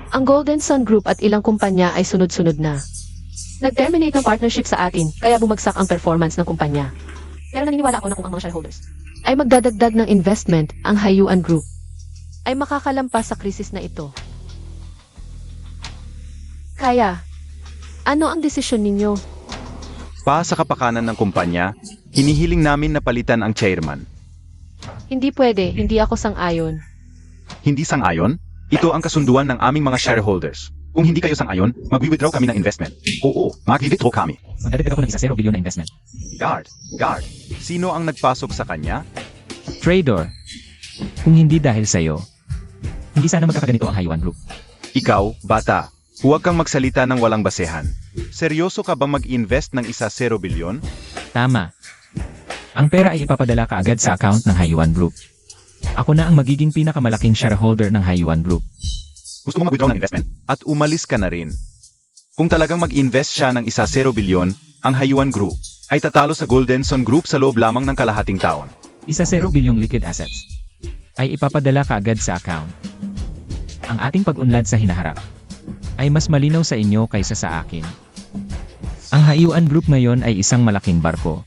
Speaker 1: Ang Golden Sun Group at ilang kumpanya ay sunod-sunod na. Nag-terminate ng partnership sa atin, kaya bumagsak ang performance ng kumpanya. Pero naniniwala ako na kung ang mga shareholders ay magdadagdag ng investment, ang Hayuan Group ay makakalampas sa krisis na ito. Kaya, ano ang desisyon ninyo?
Speaker 3: Pa sa kapakanan ng kumpanya, hinihiling namin na palitan ang chairman.
Speaker 1: Hindi pwede, hindi ako sang-ayon.
Speaker 3: Hindi sang-ayon? Ito ang kasunduan ng aming mga shareholders. Kung hindi kayo sang-ayon, mag-withdraw kami ng investment. Oo, mag-withdraw kami.
Speaker 2: Magdadagdag ako ng 1 bilyon na investment.
Speaker 3: Guard. Sino ang nagpasok sa kanya?
Speaker 2: Trader, kung hindi dahil sa'yo, hindi sana magkakaganito ang Hayuan Group.
Speaker 3: Ikaw, bata. Huwag kang magsalita ng walang basehan. Seryoso ka ba mag-invest ng 1 bilyon?
Speaker 2: Tama. Ang pera ay ipapadala kaagad sa account ng Hayuan Group. Ako na ang magiging pinakamalaking shareholder ng Hayuan Group.
Speaker 3: Gusto mo mag-withdraw ng investment? At umalis ka na rin. Kung talagang mag-invest siya ng 1 bilyon, ang Hayuan Group ay tatalo sa Golden Sun Group sa loob lamang ng kalahating taon.
Speaker 2: 1 bilyong liquid assets ay ipapadala kaagad sa account. Ang ating pag-unlad sa hinaharap ay mas malinaw sa inyo kaysa sa akin. Ang Hayuan Group ngayon ay isang malaking barko.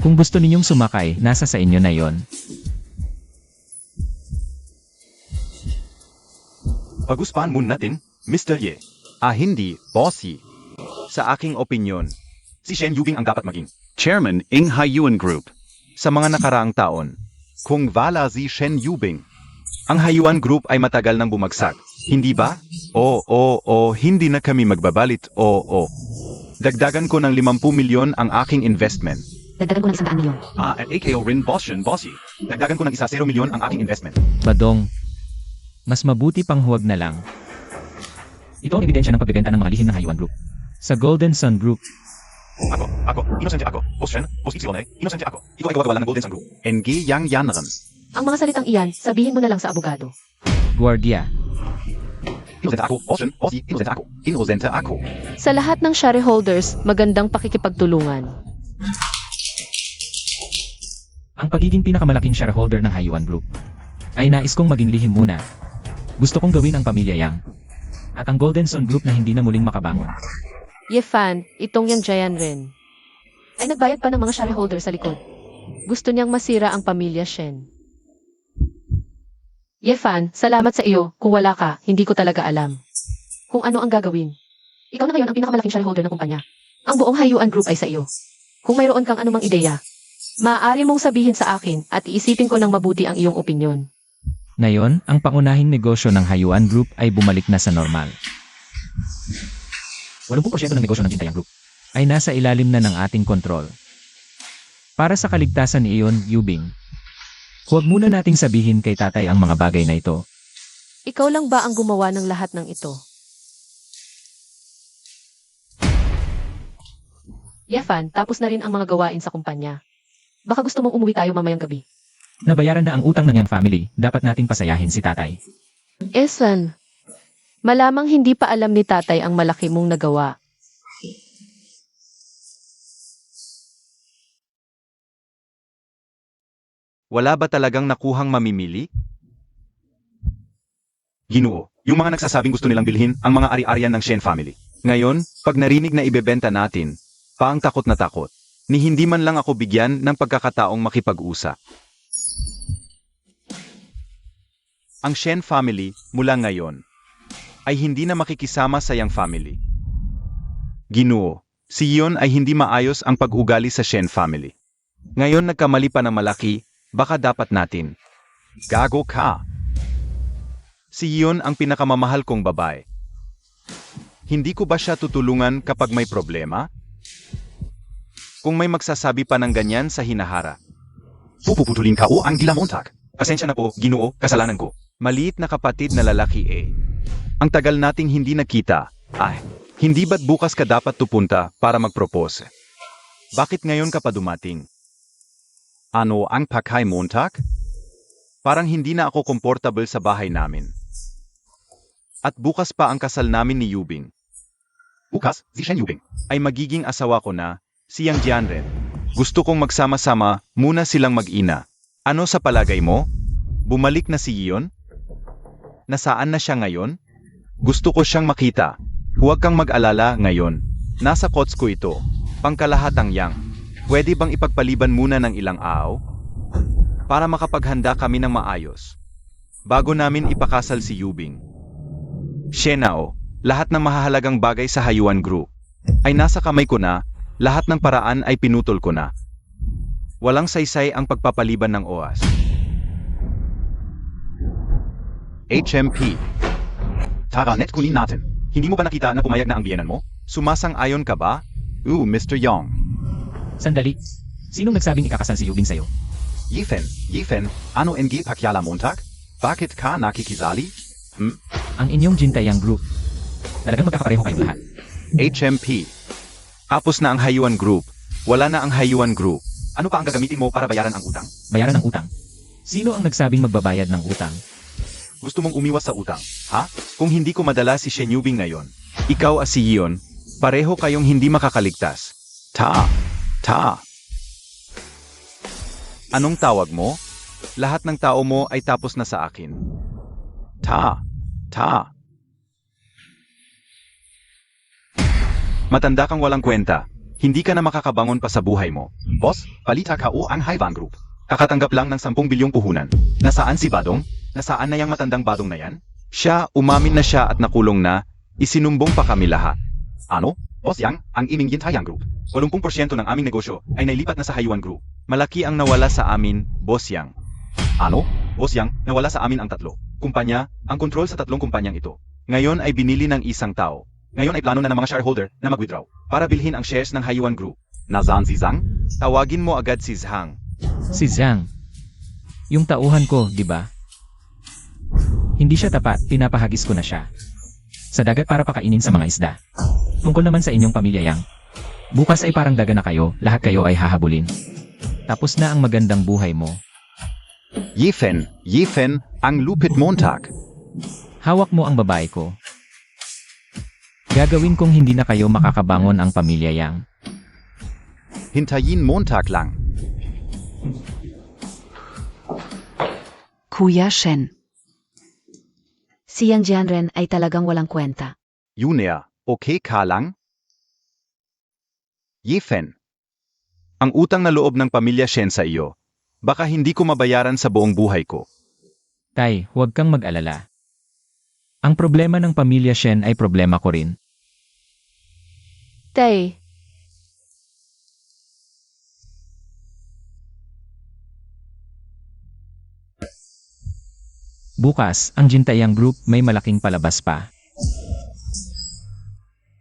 Speaker 2: Kung gusto ninyong sumakay, nasa sa inyo na yon.
Speaker 3: Pag-usapan muna natin, Mr. Ye. Hindi, bossy. Sa aking opinyon, si Shen Yubing ang dapat maging chairman ng Hayuan Group. Sa mga nakaraang taon, kung wala si Shen Yubing, ang Hayuan Group ay matagal nang bumagsak. Hindi ba? Hindi na kami magbabalit. Dagdagan ko ng 50 milyon ang aking investment.
Speaker 4: Dagdagan ko ng 100 milyon.
Speaker 3: At AKO rin bossy. Dagdagan ko ng 1 milyon ang aking investment.
Speaker 2: Badong, mas mabuti pang huwag na lang. Ito ang ebidensya ng pagbebenta ng mga lihim ng Hayuan Group. Sa Golden Sun Group,
Speaker 3: Inosente ako. Boss Shen, Boss Ixione, inosente ako. Ito ay gawa ng Golden Sun Group. NG yang yanren.
Speaker 1: Ang mga salitang iyan, sabihin mo na lang sa abogado.
Speaker 2: Guardia,
Speaker 3: Inosente ako. Boss Shen, Bossy, inosente ako. Inosente ako.
Speaker 1: Sa lahat ng shareholders, magandang pakikipagtulungan.
Speaker 2: ang pagiging pinakamalaking shareholder ng Hayuan Group ay nais kong maging lihim muna. Gusto kong gawin ang pamilya Yang at ang Golden Sun Group na hindi na muling makabangon.
Speaker 1: Yefan, itong yang Jayan rin. Ay nagbayad pa ng mga shareholder sa likod. Gusto niyang masira ang pamilya Shen. Yefan, salamat sa iyo. Kung wala ka, hindi ko talaga alam kung ano ang gagawin. Ikaw na ngayon ang pinakamalaking shareholder ng kumpanya. Ang buong Hayuan Group ay sa iyo. Kung mayroon kang anumang ideya, maaari mong sabihin sa akin at iisipin ko ng mabuti ang iyong opinyon.
Speaker 2: Ngayon, ang pangunahing negosyo ng Hayuan Group ay bumalik na sa normal. 80% ng negosyo ng Jintayan Group ay nasa ilalim na ng ating kontrol. Para sa kaligtasan ni Ion Yubing, huwag muna nating sabihin kay tatay ang mga bagay na ito.
Speaker 1: Ikaw lang ba ang gumawa ng lahat ng ito? Yefan, tapos na rin ang mga gawain sa kumpanya. Baka gusto mong umuwi tayo mamayang gabi.
Speaker 2: Nabayaran na ang utang ng Yang family, dapat nating pasayahin si tatay.
Speaker 1: Esan, malamang hindi pa alam ni tatay ang malaki mong nagawa.
Speaker 3: Wala ba talagang nakuhang mamimili? Ginoo, yung mga nagsasabing gusto nilang bilhin ang mga ari-arian ng Shen family. Ngayon, pag narinig na ibebenta natin, paang takot na takot, ni hindi man lang ako bigyan ng pagkakataong makipag-usap. Ang Shen family, mula ngayon, ay hindi na makikisama sa Yang family. Ginoo, si Yon ay hindi maayos ang pag-ugali sa Shen family. Ngayon nagkamali pa ng malaki, baka dapat natin. Gago ka! Si Yon ang pinakamamahal kong babae. Hindi ko ba siya tutulungan kapag may problema? Kung may magsasabi pa ng ganyan sa hinahara. Pupuputulin ka o ang dilamontag. Pasensya na po, Ginoo, kasalanan ko. Maliit na kapatid na lalaki eh. Ang tagal nating hindi nakita. Hindi ba't bukas ka dapat tupunta para mag-propose? Bakit ngayon ka pa dumating? Ano ang pakay Montag? Parang hindi na ako comfortable sa bahay namin. At bukas pa ang kasal namin ni Yubing. Bukas, si Shen Yubing ay magiging asawa ko na, si Yang Jianren. Gusto kong magsama-sama muna silang mag-ina. Ano sa palagay mo? Bumalik na si Yon? Nasaan na siya ngayon? Gusto ko siyang makita. Huwag kang mag-alala ngayon. Nasa kots ko ito. Pangkalahatang Yang. Pwede bang ipagpaliban muna ng ilang araw? Para makapaghanda kami ng maayos. Bago namin ipakasal si Yubing. Shenao, lahat ng mahahalagang bagay sa Hayuan Group ay nasa kamay ko na, lahat ng paraan ay pinutol ko na. Walang saysay ang pagpapaliban ng oras. HMP. Tara, net kunin natin. Hindi mo ba nakita na pumayag na ang biyenan mo? Sumasang-ayon ka ba? Mr. Yong.
Speaker 2: Sandali, sinong nagsabing ikakasal si Yubing sa'yo?
Speaker 3: Yifen, ano NG Pakyala Montag? Bakit ka nakikisali?
Speaker 2: Ang inyong Jintayan Group Talagang magkakapareho kayong lahat.
Speaker 3: HMP. Tapos na ang Hayuan Group. Wala na ang Hayuan Group. Ano pa ang gagamitin mo para bayaran ang utang?
Speaker 2: Bayaran ng utang. Sino ang nagsabing magbabayad ng utang?
Speaker 3: Gusto mong umiwas sa utang, ha? Kung hindi ko madala si Shen Yubing ngayon, ikaw at si Yeon, pareho kayong hindi makakaligtas. Ta. Anong tawag mo? Lahat ng tao mo ay tapos na sa akin. Ta. Matanda kang walang kwenta. Hindi ka na makakabangon pa sa buhay mo. Boss, palita ka o ang Hayuan Group. Kakatanggap lang ng 10 bilyong puhunan. Nasaan si Badong? Nasaan na yung matandang Badong na yan? Siya, umamin na siya at nakulong na. Isinumbong pa kami lahat. Ano? Boss Yang, ang iming Hayuan Group. 80% ng aming negosyo ay nailipat na sa Hayuan Group. Malaki ang nawala sa amin, Boss Yang. Ano? Boss Yang, nawala sa amin ang 3 kumpanya, ang kontrol sa 3 kumpanyang ito. Ngayon ay binili ng isang tao. Ngayon ay plano na ng mga shareholder na mag-withdraw para bilhin ang shares ng Hayuan Group. Nasaan si Zhang? Tawagin mo agad si Zhang.
Speaker 2: Si Zhang. Yung tauhan ko, di ba? Hindi siya tapat, pinapahagis ko na siya. Sa dagat para pakainin sa mga isda. Tungkol naman sa inyong pamilya Yang. Bukas ay parang daga na kayo, lahat kayo ay hahabulin. Tapos na ang magandang buhay mo.
Speaker 3: Yefen, ang lupit Montag.
Speaker 2: Hawak mo ang babae ko. Gagawin kong hindi na kayo makakabangon ang pamilya Yang.
Speaker 3: Hintayin Montag lang.
Speaker 5: Kuya Shen.
Speaker 4: Si Yang Jianren ay talagang walang kwenta.
Speaker 3: Yunia, okay ka lang? Yefen. Ang utang na loob ng pamilya Shen sa iyo, baka hindi ko mabayaran sa buong buhay ko.
Speaker 2: Tay, huwag kang mag-alala. Ang problema ng pamilya Shen ay problema ko rin.
Speaker 1: Tay,
Speaker 2: Bukas, ang Jintayang Group may malaking palabas pa.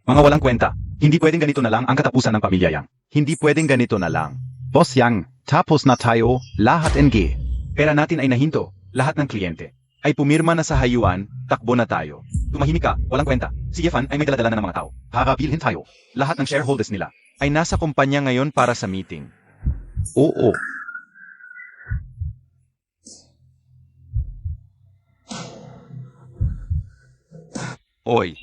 Speaker 3: Mga walang kwenta, hindi pwedeng ganito na lang ang katapusan ng pamilya Yang. Hindi pwedeng ganito na lang. Boss Yang, tapos na tayo, lahat NG. Pera natin ay nahinto, lahat ng kliyente. Ay pumirma na sa Hayuan, takbo na tayo. Tumahimik ka, walang kwenta. Si Yefan ay may daladala na ng mga tao. Hakabilhin tayo. Lahat ng shareholders nila ay nasa kumpanya ngayon para sa meeting. Oo. Oy,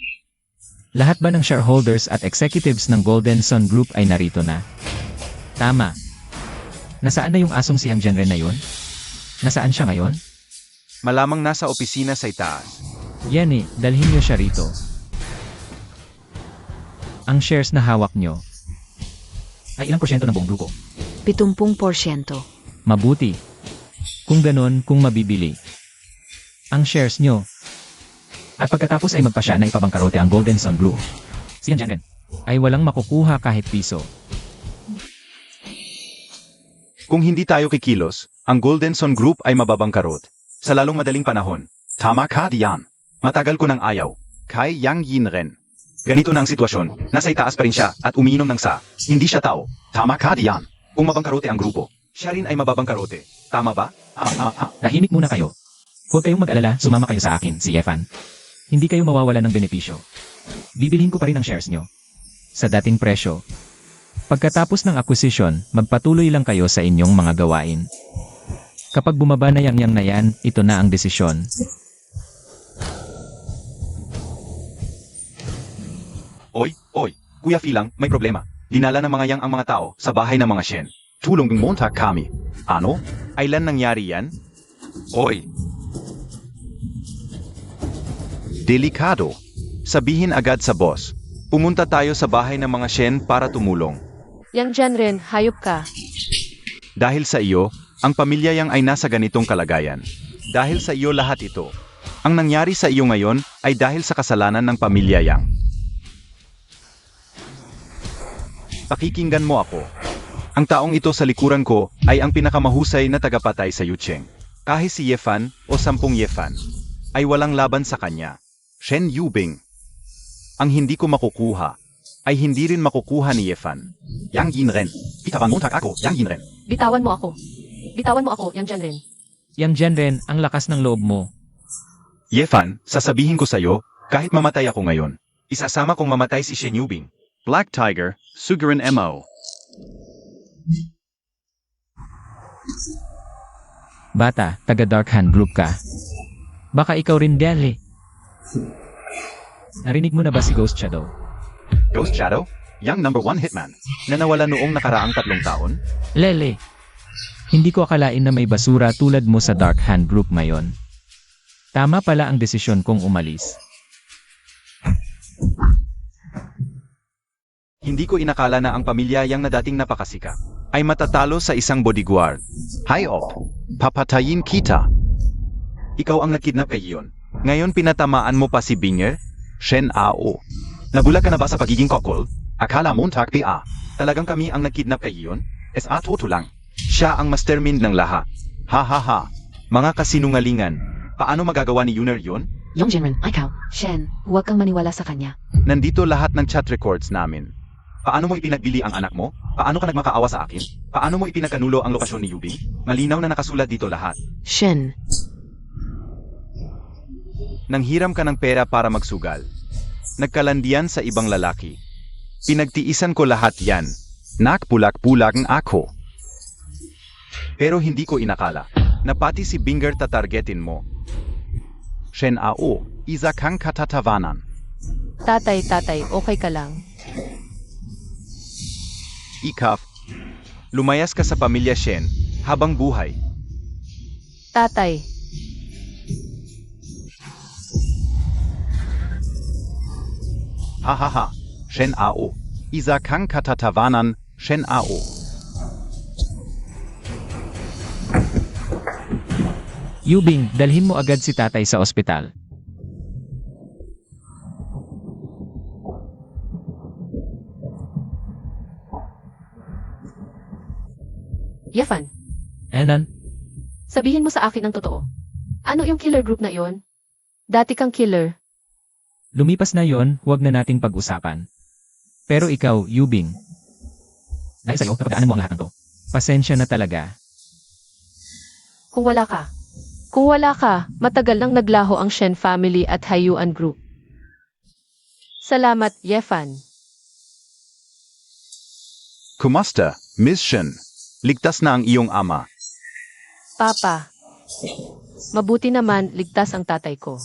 Speaker 2: Lahat ba ng shareholders at executives ng Golden Sun Group ay narito na? Tama. Nasaan na yung asong si Yang Jianren na yun? Nasaan siya ngayon?
Speaker 3: malamang nasa opisina sa itaas.
Speaker 2: Yan dalhin niyo siya rito. Ang shares na hawak niyo ay ilang porsyento ng buong grupo?
Speaker 4: 70%.
Speaker 2: Mabuti. Kung ganon, kung mabibili ang shares nyo, at pagkatapos ay magpasya na ipabangkarote ang Golden Sun Group, si Yang Jianren ay walang makukuha kahit piso.
Speaker 3: Kung hindi tayo kikilos, ang Golden Sun Group ay mababangkarot. Sa lalong madaling panahon. Tama ka diyan. Matagal ko nang ayaw. Kay Yang Jianren. Ganito na ang sitwasyon. Nasa itaas pa rin siya at umiinom ng sa. Hindi siya tao. Tama ka diyan. Kung mabangkarote ang grupo, siya rin ay mababangkarote. Tama ba?
Speaker 2: Tahimik muna kayo. Huwag kayong mag-alala, sumama kayo sa akin, si Yefan. Hindi kayo mawawala ng benepisyo. Bibilhin ko pa rin ang shares nyo. Sa dating presyo. Pagkatapos ng acquisition, magpatuloy lang kayo sa inyong mga gawain. Kapag bumaba na yang na yan, ito na ang desisyon.
Speaker 3: Oy, Kuya Filang, may problema. Dinala ng mga yang ang mga tao sa bahay ng mga Shen. Tulong ng Montag kami. Ano? Ailan nangyari yan? Oy. Delikado. Sabihin agad sa boss. Pumunta tayo sa bahay ng mga Shen para tumulong.
Speaker 1: Yang Jianren, hayop ka.
Speaker 3: Dahil sa iyo, ang pamilya yang ay nasa ganitong kalagayan. Dahil sa iyo lahat ito. Ang nangyari sa iyo ngayon ay dahil sa kasalanan ng pamilya yang. Pakikinggan mo ako. Ang taong ito sa likuran ko ay ang pinakamahusay na tagapatay sa Yucheng. Kahit si Yefan o 10 Yefan ay walang laban sa kanya. Shen Yubing. Ang hindi ko makukuha ay hindi rin makukuha ni Yefan. Yang Jianren. Bitawan mo ako, Yang Jianren.
Speaker 1: Bitawan mo ako. Bitawan mo ako, Yang Jianren.
Speaker 2: Yang Jianren, ang lakas ng loob mo.
Speaker 3: Yefan, sasabihin ko sa'yo, kahit mamatay ako ngayon, Isasama kong mamatay si Shen Yubing. Black Tiger, Sugaran MO.
Speaker 2: Bata, taga Dark Hand Group ka. Baka ikaw rin Dali. Narinig mo na ba si Ghost Shadow?
Speaker 3: Ghost Shadow? Yang number 1 hitman, na nawala noong nakaraang 3 taon?
Speaker 2: Lele. Hindi ko akalain na may basura tulad mo sa Dark Hand Group ngayon. Tama pala ang desisyon kong umalis.
Speaker 3: Hindi ko inakala na ang pamilya yang na dating napakasikat ay matatalo sa isang bodyguard. Hi op, papatayin kita. Ikaw ang nakidnap kay Ion. Ngayon pinatamaan mo pa si Binger? Shen Ao. Nabula ka na ba sa pagiging kokol? Akala mo takpi Talagang kami ang nakidnap kay Ion? Totoo lang. Siya ang mastermind ng lahat. Ha ha ha. Mga kasinungalingan. Paano magagawa ni Yuner yun?
Speaker 5: Yung Jinren, ikaw.
Speaker 4: Shen, huwag kang maniwala sa kanya.
Speaker 3: Nandito lahat ng chat records namin. Paano mo ipinagbili ang anak mo? Paano ka nagmakaawa sa akin? Paano mo ipinagkanulo ang lokasyon ni Yubing? Malinaw na nakasulat dito lahat.
Speaker 5: Shen.
Speaker 3: Nanghiram ka ng pera para magsugal. Nagkalandian sa ibang lalaki. Pinagtiisan ko lahat yan. Nakpulak-pulagang ako. Pero hindi ko inakala na pati si Binger tatargetin mo. Shen Ao, isa kang katatawanan.
Speaker 1: Tatay, okay ka lang.
Speaker 3: Ikaf, lumayas ka sa pamilya Shen habang buhay.
Speaker 1: Tatay,
Speaker 3: Hahaha, Shen Ao, isa kang katatawanan, Shen Ao.
Speaker 2: Yubing, dalhin mo agad si tatay sa ospital.
Speaker 1: Yefan,
Speaker 2: Enan,
Speaker 1: sabihin mo sa akin ang totoo. Ano yung killer group na yon? Dati kang killer.
Speaker 2: lumipas na yon, huwag na nating pag-usapan. Pero ikaw, Yubing. Dahil sa'yo, napagdaanan mo ang lahat ng to. Pasensya na talaga.
Speaker 1: Kung wala ka, matagal nang naglaho ang Shen family at Hayuan Group. Salamat, Yefan.
Speaker 3: Kumusta, Miss Shen? Ligtas na ang iyong ama.
Speaker 1: Papa, mabuti naman ligtas ang tatay ko.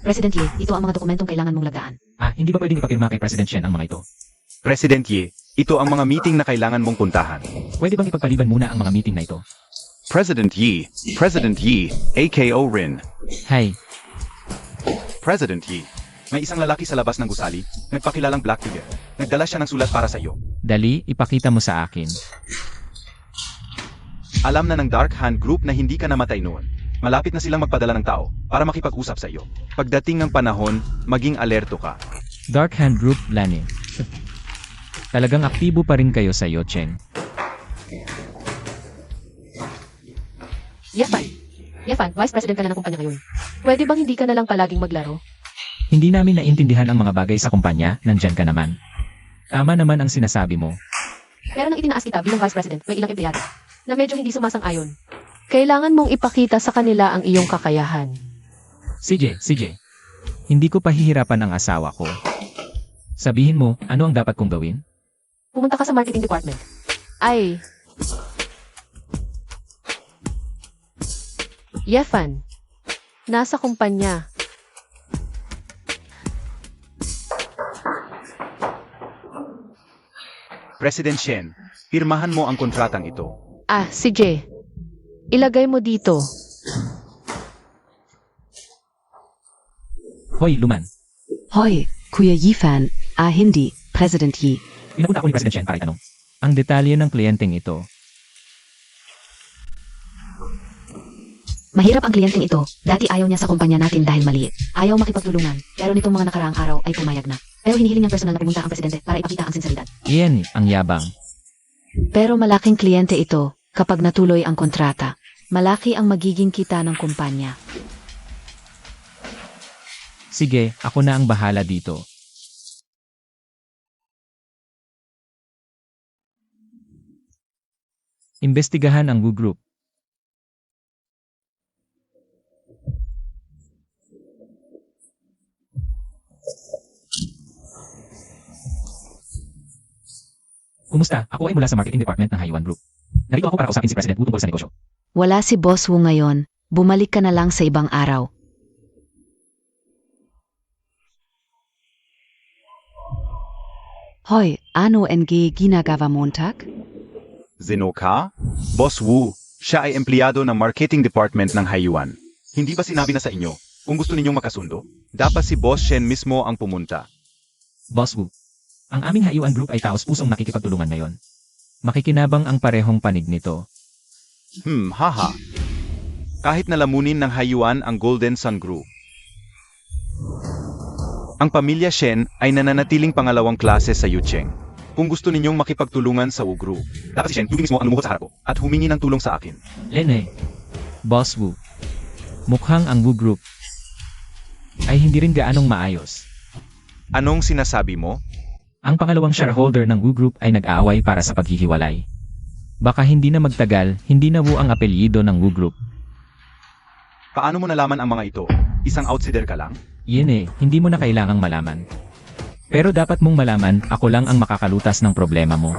Speaker 4: President Ye, ito ang mga dokumentong kailangan mong lagaan.
Speaker 2: Hindi ba pwedeng ipapirma kay President Shen ang mga ito?
Speaker 3: President Ye, ito ang mga meeting na kailangan mong puntahan.
Speaker 2: Pwede bang ipagpaliban muna ang mga meeting na ito?
Speaker 3: President Ye, AKO Rin.
Speaker 2: Hi,
Speaker 3: President Ye, may isang lalaki sa labas ng gusali, nagpakilalang Black Tiger. Nagdala siya ng sulat para sa iyo.
Speaker 2: dali, ipakita mo sa akin.
Speaker 3: Alam na ng Dark Hand Group na hindi ka namatay noon. Malapit na silang magpadala ng tao para makipag-usap sa iyo. Pagdating ng panahon, maging alerto ka.
Speaker 2: Dark Hand Group Planning. Talagang aktibo pa rin kayo sa Yocheng.
Speaker 1: Yefan, Vice President ka na ng kumpanya ngayon. Pwede bang hindi ka na lang palaging maglaro?
Speaker 2: Hindi namin naintindihan ang mga bagay sa kumpanya, nandyan ka naman. Tama naman ang sinasabi mo.
Speaker 1: Pero nang itinaas kita bilang Vice President, may ilang empleyado na medyo hindi sumasang-ayon. Kailangan mong ipakita sa kanila ang iyong kakayahan.
Speaker 2: CJ, hindi ko pahihirapan ang asawa ko. Sabihin mo, ano ang dapat kong gawin?
Speaker 1: Pumunta ka sa marketing department. Yefan, nasa kumpanya.
Speaker 3: President Shen, pirmahan mo ang kontratang ito.
Speaker 1: CJ, ilagay mo dito.
Speaker 2: Hoy, Luman.
Speaker 5: Hoy, Kuya Yifan, hindi, President Yi.
Speaker 2: Pinapunta ako ni President Shen para itanong. Ang detalye ng kliyenteng ito.
Speaker 4: Mahirap ang kliyenteng ito. Dati ayaw niya sa kumpanya natin dahil maliit. Ayaw makipagtulungan. Pero nitong mga nakaraang araw ay pumayag na. Pero hinihiling niyang personal na pumunta ang presidente para ipakita ang sinseridad.
Speaker 2: Iyan ang yabang.
Speaker 4: Pero malaking kliyente ito kapag natuloy ang kontrata. Malaki ang magiging kita ng kumpanya.
Speaker 2: Sige, ako na ang bahala dito. Imbestigahan ang Wu Group. Kumusta? Ako ay mula sa marketing department ng Haiwan Group. Narito ako para usapin si President Wu tungkol sa negosyo.
Speaker 4: Wala si Boss Wu ngayon. Bumalik ka na lang sa ibang araw.
Speaker 5: Hoy, ano ang ginagawa Montag?
Speaker 3: Zenoka? Boss Wu, siya ay empleyado ng marketing department ng Haiwan. Hindi ba sinabi na sa inyo, kung gusto ninyong makasundo, dapat si Boss Shen mismo ang pumunta.
Speaker 2: Boss Wu, ang aming Haiwan Group ay taos-pusong nakikipagtulungan ngayon. Makikinabang ang parehong panig nito.
Speaker 3: Haha. Kahit nalamunin ng Haiwan ang Golden Sun Group. Ang pamilya Shen ay nananatiling pangalawang klase sa Yucheng. Kung gusto ninyong makipagtulungan sa Wu Group, dapat si Shen yung mismo ang lumuhod sa harap ko at humingi ng tulong sa akin.
Speaker 2: Lene, Boss Wu, mukhang ang Wu Group ay hindi rin gaanong maayos.
Speaker 3: Anong sinasabi mo?
Speaker 2: Ang pangalawang shareholder ng Wu Group ay nag-aaway para sa paghihiwalay. Baka hindi na magtagal, hindi na Wu ang apelyido ng Wu Group.
Speaker 3: Paano mo nalaman ang mga ito? Isang outsider ka lang?
Speaker 2: Yun hindi mo na kailangang malaman. Pero dapat mong malaman, ako lang ang makakalutas ng problema mo.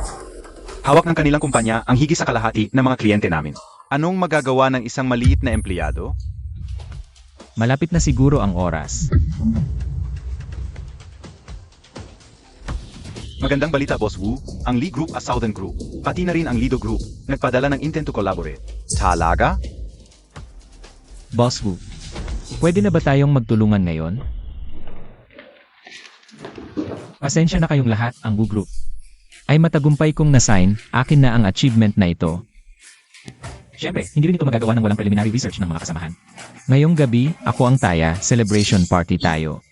Speaker 3: Hawak ng kanilang kumpanya ang higit sa kalahati ng mga kliyente namin. Anong magagawa ng isang maliit na empleyado?
Speaker 2: Malapit na siguro ang oras.
Speaker 3: Magandang balita, Boss Wu. Ang Lee Group at Southern Group, pati na rin ang Lido Group, nagpadala ng intent to collaborate. Talaga?
Speaker 2: Boss Wu, pwede na ba tayong magtulungan ngayon? Pasensya na kayong lahat, ang Wu Group ay matagumpay kong na-sign, akin na ang achievement na ito. Siyempre, hindi rin ito magagawa ng walang preliminary research ng mga kasamahan. Ngayong gabi, ako ang Taya, celebration party tayo.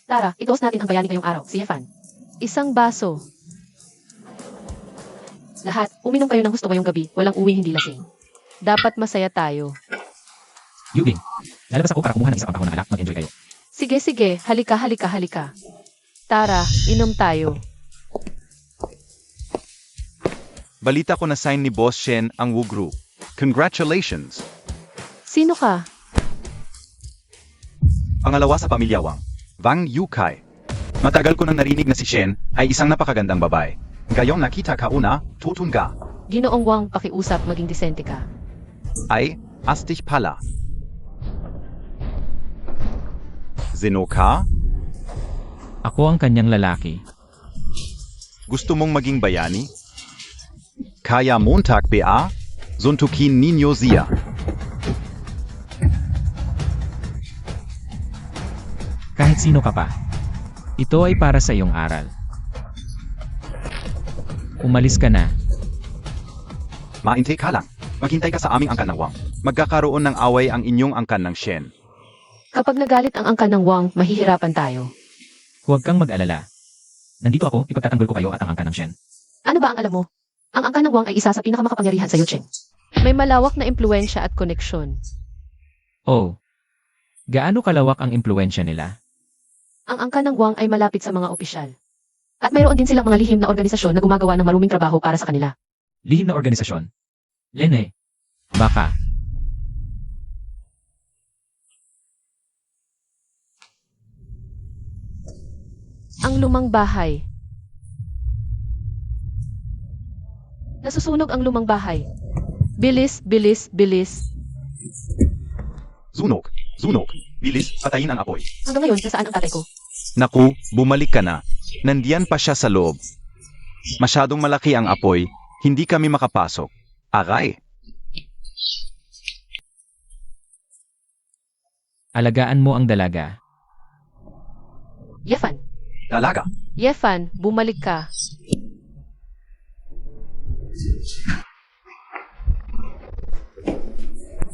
Speaker 1: Tara, itoast natin ang bayani ngayong araw, si Yefan. Isang baso. Lahat, uminom kayo ng gusto ngayong gabi, walang uwing hindi lasing. Dapat masaya tayo.
Speaker 2: Yubing, lalabas ako para kumuha ng isang pampahon ng alak, mag-enjoy kayo.
Speaker 1: Sige, halika. Tara, inom tayo.
Speaker 3: Balita ko na sign ni Boss Shen ang Wu Group. Congratulations!
Speaker 1: Sino ka?
Speaker 3: Pangalawa sa pamilya Wang, Wang Yukai. Matagal ko nang narinig na si Shen ay isang napakagandang babae. Ngayong nakita ka una, tutun ka.
Speaker 1: Ginoong Wang, pakiusap, maging disente ka.
Speaker 3: Ay, astig pala. Zenoka?
Speaker 2: Ako ang kanyang lalaki.
Speaker 3: Gusto mong maging bayani? Kaya Montag ba? Suntukin ninyo siya.
Speaker 2: Kahit sino ka pa. Ito ay para sa iyong aral. Umalis ka na.
Speaker 3: Maintay ka lang. Maghintay ka sa aming angkan ng Wang. Magkakaroon ng away ang inyong angkan ng Shen.
Speaker 1: Kapag nagalit ang angkan ng Wang, mahihirapan tayo.
Speaker 2: Huwag kang mag-alala. Nandito ako, ipagtatanggol ko kayo at ang angkan ng Shen.
Speaker 1: Ano ba ang alam mo? Ang angkan ng Wang ay isa sa pinakamakapangyarihan sa Yucheng. May malawak na impluensya at koneksyon.
Speaker 2: Oh. Gaano kalawak ang impluensya nila?
Speaker 1: Ang angkan ng Wang ay malapit sa mga opisyal. At mayroon din silang mga lihim na organisasyon na gumagawa ng maruming trabaho para sa kanila.
Speaker 2: Lihim na organisasyon. Lene. Baka.
Speaker 1: Ang lumang bahay. Nasusunog ang lumang bahay. Bilis.
Speaker 3: Sunog. Bilis, patayin ang apoy.
Speaker 1: Hanggang ngayon, nasaan ang tatay ko?
Speaker 3: Naku, bumalik ka na. Nandiyan pa siya sa loob. Masyadong malaki ang apoy, hindi kami makapasok. Aray!
Speaker 2: Alagaan mo ang dalaga.
Speaker 1: Yefan,
Speaker 3: Dalaga!
Speaker 1: bumalik ka.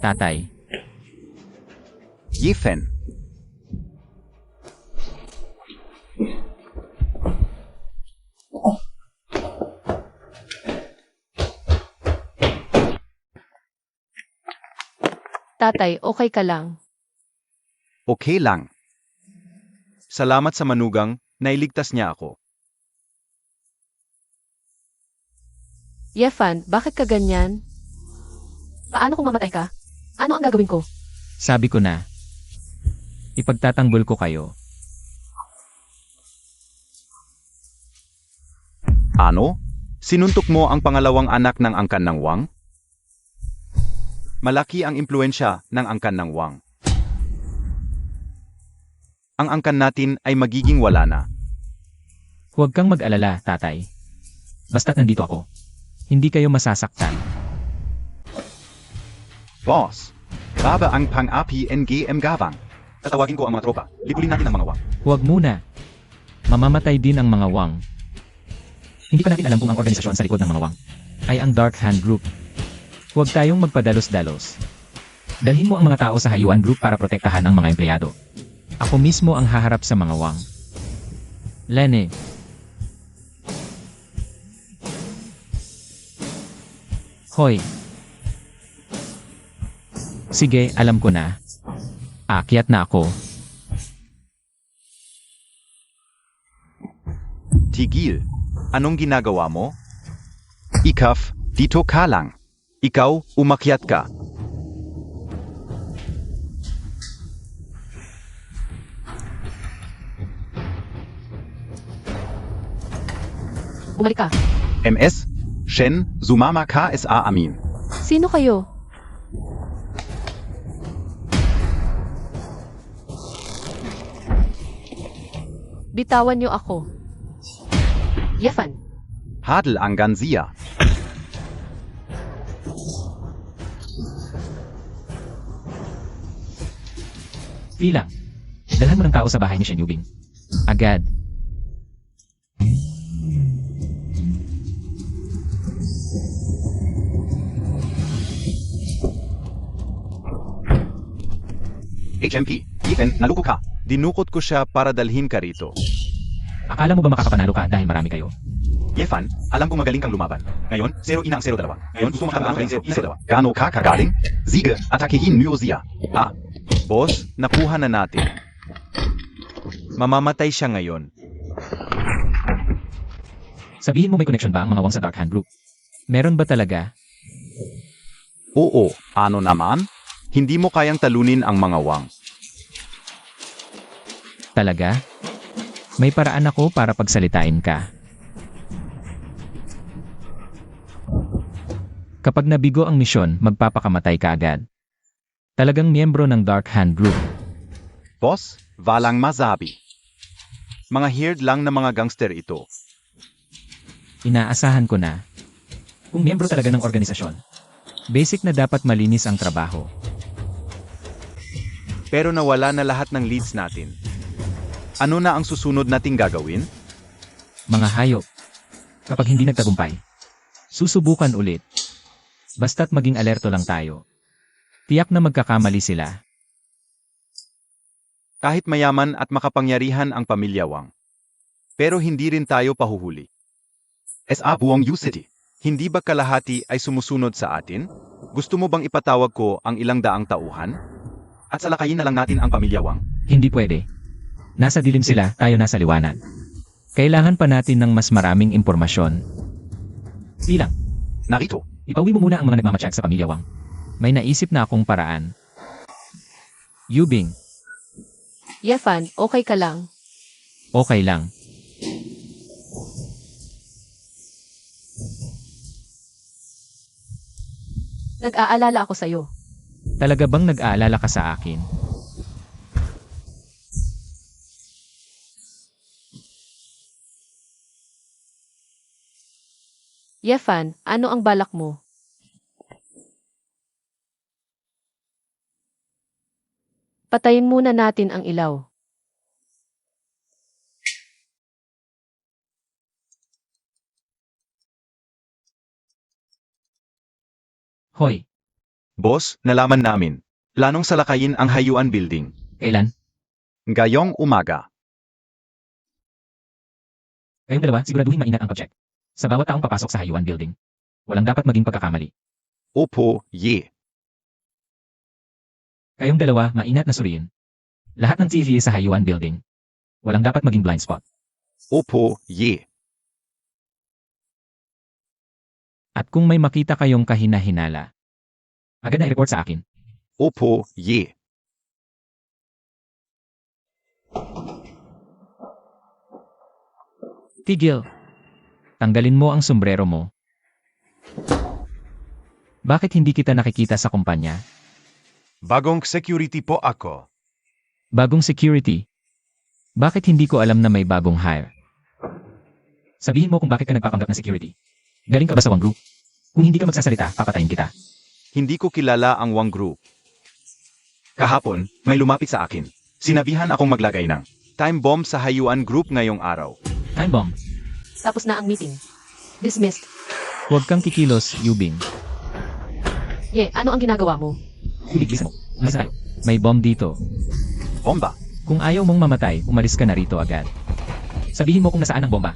Speaker 2: Tatay,
Speaker 3: Yefen.
Speaker 1: Tatay, okay ka lang.
Speaker 3: Okay lang. Salamat sa manugang, nailigtas niya ako.
Speaker 1: Yefan, bakit ka ganyan? Paano kung mamatay ka? Ano ang gagawin ko?
Speaker 2: sabi ko na. Ipagtatanggol ko kayo.
Speaker 3: Ano? Sinuntok mo ang pangalawang anak ng angkan ng Wang? Malaki ang impluensya ng angkan ng Wang. Ang angkan natin ay magiging wala na.
Speaker 2: Huwag kang mag-alala, tatay. Basta't nandito ako. Hindi kayo masasaktan.
Speaker 3: Boss, baba ang pang-api NGM Gavang. Tatawagin ko ang mga tropa. Libulin natin ang mga Wang.
Speaker 2: Huwag muna. Mamamatay din ang mga Wang. Hindi pa natin alam kung ang organisasyon sa likod ng mga Wang ay ang Dark Hand Group. Huwag tayong magpadalos-dalos. Dalhin mo ang mga tao sa Hayuan Group para protektahan ang mga empleyado. Ako mismo ang haharap sa mga Wang. Lene. Hoy. Sige, alam ko na. Aakyat na ako.
Speaker 3: Tigil. Anong ginagawa mo? Ikaf, dito ka lang. Ikaw, umakyat ka.
Speaker 1: Bumalik ka.
Speaker 3: MS, Shen, Zumama ka sa amin.
Speaker 1: Sino kayo? Bitawan niyo ako. Yefan,
Speaker 3: Hadl ang ganziya.
Speaker 2: Bilang. Dalhan mo ng tao sa bahay ni Shen Yubing. Agad.
Speaker 3: HMP, Ethan, naluko ka. Dinukot ko siya para dalhin ka rito.
Speaker 2: Akala mo ba makakapanalo ka dahil marami kayo?
Speaker 3: Yefan, alam ko magaling kang lumaban. Ngayon, 0 inang 0-2. Ngayon, gusto mo makakaano ka rin 0-2. Gano ka kagaling? Sige, atakihin niyo siya. Ah, boss, nakuha na natin. Mamamatay siya ngayon.
Speaker 2: Sabihin mo may connection ba ang mga Wang sa Dark Hand Group? Meron ba talaga?
Speaker 3: Oo, ano naman? Hindi mo kayang talunin ang mga Wang.
Speaker 2: Talaga? May paraan ako para pagsalitain ka. Kapag nabigo ang misyon, magpapakamatay ka agad. Talagang miyembro ng Dark Hand Group.
Speaker 3: Boss, walang masabi. Mga hired lang na mga gangster ito.
Speaker 2: Inaasahan ko na. Kung miyembro talaga ng organisasyon, basic na dapat malinis ang trabaho.
Speaker 3: Pero nawala na lahat ng leads natin. Ano na ang susunod nating gagawin?
Speaker 2: Mga hayop. Kapag hindi nagtagumpay, susubukan ulit. Basta't maging alerto lang tayo. Tiyak na magkakamali sila.
Speaker 3: Kahit mayaman at makapangyarihan ang pamilya Wang. Pero hindi rin tayo pahuhuli. SA Buong U City, hindi ba kalahati ay sumusunod sa atin? Gusto mo bang ipatawag ko ang ilang daang tauhan? At salakayin na lang natin ang pamilya Wang?
Speaker 2: Hindi pwede. Nasa dilim sila, tayo nasa liwanag. Kailangan pa natin ng mas maraming impormasyon. Bilang,
Speaker 3: Narito.
Speaker 2: ipawi mo muna ang mga nagmamatsyag sa pamilya Wang. May naisip na akong paraan. Yubing,
Speaker 1: Yefan, okay ka lang.
Speaker 2: okay lang.
Speaker 1: Nag-aalala ako sa'yo.
Speaker 2: Talaga bang nag-aalala ka sa akin?
Speaker 1: Yefan, ano ang balak mo? Patayin muna natin ang ilaw.
Speaker 2: Hoy,
Speaker 3: Boss, nalaman namin. Planong salakayin ang Hayuan Building.
Speaker 2: Kailan?
Speaker 3: Ngayong umaga.
Speaker 2: Kayong dalawa, siguraduhin maingat ang pag-check. Sa bawat taong papasok sa Hayuan Building. Walang dapat maging pagkakamali.
Speaker 3: Opo, ye.
Speaker 2: Kayong dalawa, maingat na suriin. Lahat ng TV sa Hayuan Building. Walang dapat maging blind spot.
Speaker 3: Opo, ye.
Speaker 2: At kung may makita kayong kahina-hinala, agad na i-report sa akin.
Speaker 3: Opo, ye.
Speaker 2: Tigil. Tanggalin mo ang sombrero mo. Bakit hindi kita nakikita sa kumpanya?
Speaker 3: Bagong security po ako.
Speaker 2: Bagong security. Bakit hindi ko alam na may bagong hire? Sabihin mo kung bakit ka nagpapanggap na security. Galing ka ba sa Wang Group? Kung hindi ka magsasalita, papatayin kita.
Speaker 3: Hindi ko kilala ang Wang Group. Kahapon, may lumapit sa akin. Sinabihan akong maglagay ng time bomb sa Hayuan Group ngayong araw.
Speaker 2: Time bomb.
Speaker 1: Tapos na ang meeting. Dismissed.
Speaker 2: Huwag kang kikilos, Yubing.
Speaker 1: Ye, ano ang ginagawa mo?
Speaker 2: Bilis mo. Umalis na tayo. May bomb dito.
Speaker 3: Bomba.
Speaker 2: Kung ayaw mong mamatay, umalis ka na rito agad. Sabihin mo kung nasaan ang bomba.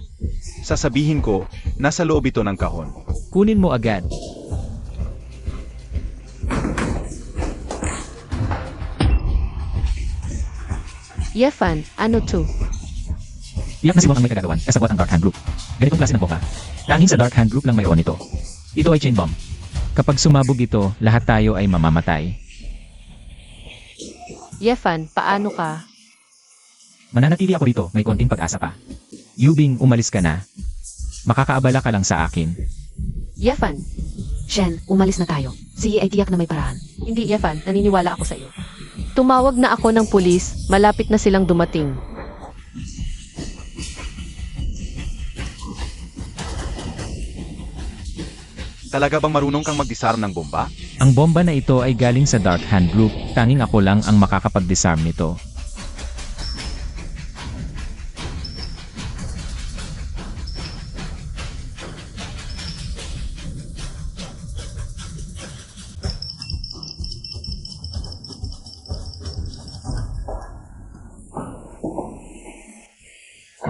Speaker 3: Sasabihin ko, nasa loob ito ng kahon.
Speaker 2: Kunin mo agad.
Speaker 1: Yefan, ano to?
Speaker 2: Tiyak na si Wang ang may kagagawan, kasabot ang Dark Hand Group. Ganitong klase ng bomba. Tanging sa Dark Hand Group lang mayroon ito. Ito ay chain bomb. Kapag sumabog ito, lahat tayo ay mamamatay.
Speaker 1: Yefan, paano ka?
Speaker 2: Mananatili ako rito, may konting pag-asa pa. Yubing, umalis ka na. Makakaabala ka lang sa akin.
Speaker 1: Yefan,
Speaker 4: Shen, umalis na tayo. Sige ay tiyak na may paraan.
Speaker 1: hindi Yefan, naniniwala ako sa iyo. Tumawag na ako ng pulis, malapit na silang dumating.
Speaker 3: Talaga bang marunong kang mag-disarm ng bomba?
Speaker 2: Ang bomba na ito ay galing sa Dark Hand Group, tanging ako lang ang makakapag-disarm nito.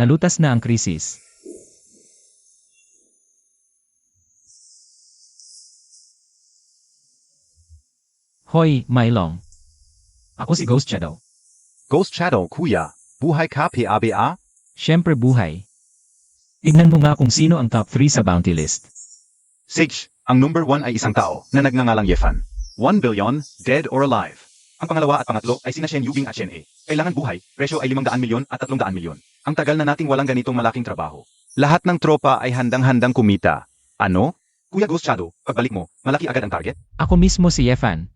Speaker 2: Nalutas na ang krisis. Hoy, Mylong. Ako si Ghost Shadow.
Speaker 3: Ghost Shadow, kuya. Buhay ka PABA?
Speaker 2: Siyempre buhay. Tignan mo nga kung sino ang top 3 sa bounty list.
Speaker 3: Sage, ang number 1 ay isang tao na nagngangalang Yefan. 1 billion, dead or alive. Ang pangalawa at pangatlo ay sina Shen Yubing at Shen E. Kailangan buhay, presyo ay 500 milyon at 300 milyon. Ang tagal na nating walang ganitong malaking trabaho. Lahat ng tropa ay handang-handang kumita. Ano? Kuya Ghost Shadow, pagbalik mo, malaki agad ang target?
Speaker 2: Ako mismo si Yefan.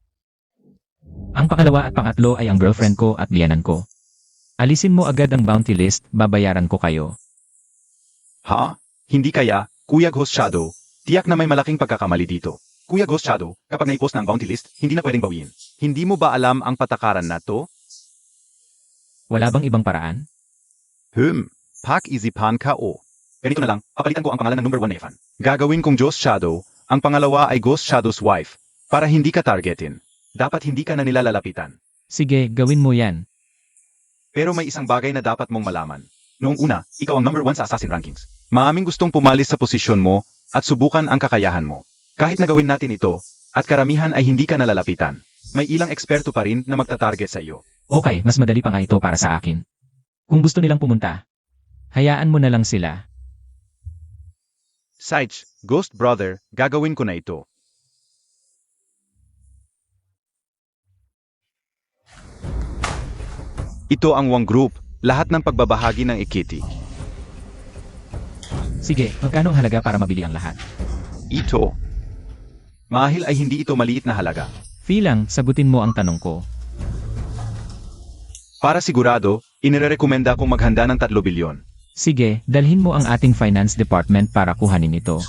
Speaker 2: Ang pangalawa at pangatlo ay ang girlfriend ko at biyanan ko. Alisin mo agad ang bounty list, babayaran ko kayo.
Speaker 3: Ha? Hindi kaya, Kuya Ghost Shadow, tiyak na may malaking pagkakamali dito. Kuya Ghost Shadow, kapag naipost na ang bounty list, hindi na pwedeng bawiin. Hindi mo ba alam ang patakaran na to?
Speaker 2: Wala bang ibang paraan?
Speaker 3: Pak-isipan ka o. Ganito na lang, papalitan ko ang pangalan ng number 1 na Yefan. Gagawin kong Ghost Shadow, ang pangalawa ay Ghost Shadow's wife, para hindi ka targetin. Dapat hindi ka na nila lalapitan.
Speaker 2: Sige, gawin mo yan.
Speaker 3: Pero may isang bagay na dapat mong malaman. Noong una, ikaw ang number 1 sa assassin rankings. Maaming gustong pumalis sa posisyon mo at subukan ang kakayahan mo. Kahit na gawin natin ito, at karamihan ay hindi ka nalalapitan, may ilang eksperto pa rin na magta-target sa iyo.
Speaker 2: Okay, mas madali pa nga ito para sa akin. Kung gusto nilang pumunta, hayaan mo na lang sila.
Speaker 3: Sage, Ghost Brother, gagawin ko na ito. Ito ang Wang Group, lahat ng pagbabahagi ng equity.
Speaker 2: Sige, magkano ang halaga para mabili ang lahat?
Speaker 3: Ito. Mahil ay hindi ito maliit na halaga.
Speaker 2: Filang, sagutin mo ang tanong ko.
Speaker 3: Para sigurado, inirekomenda kong maghanda ng 3 bilyon.
Speaker 2: Sige, dalhin mo ang ating finance department para kuhanin ito.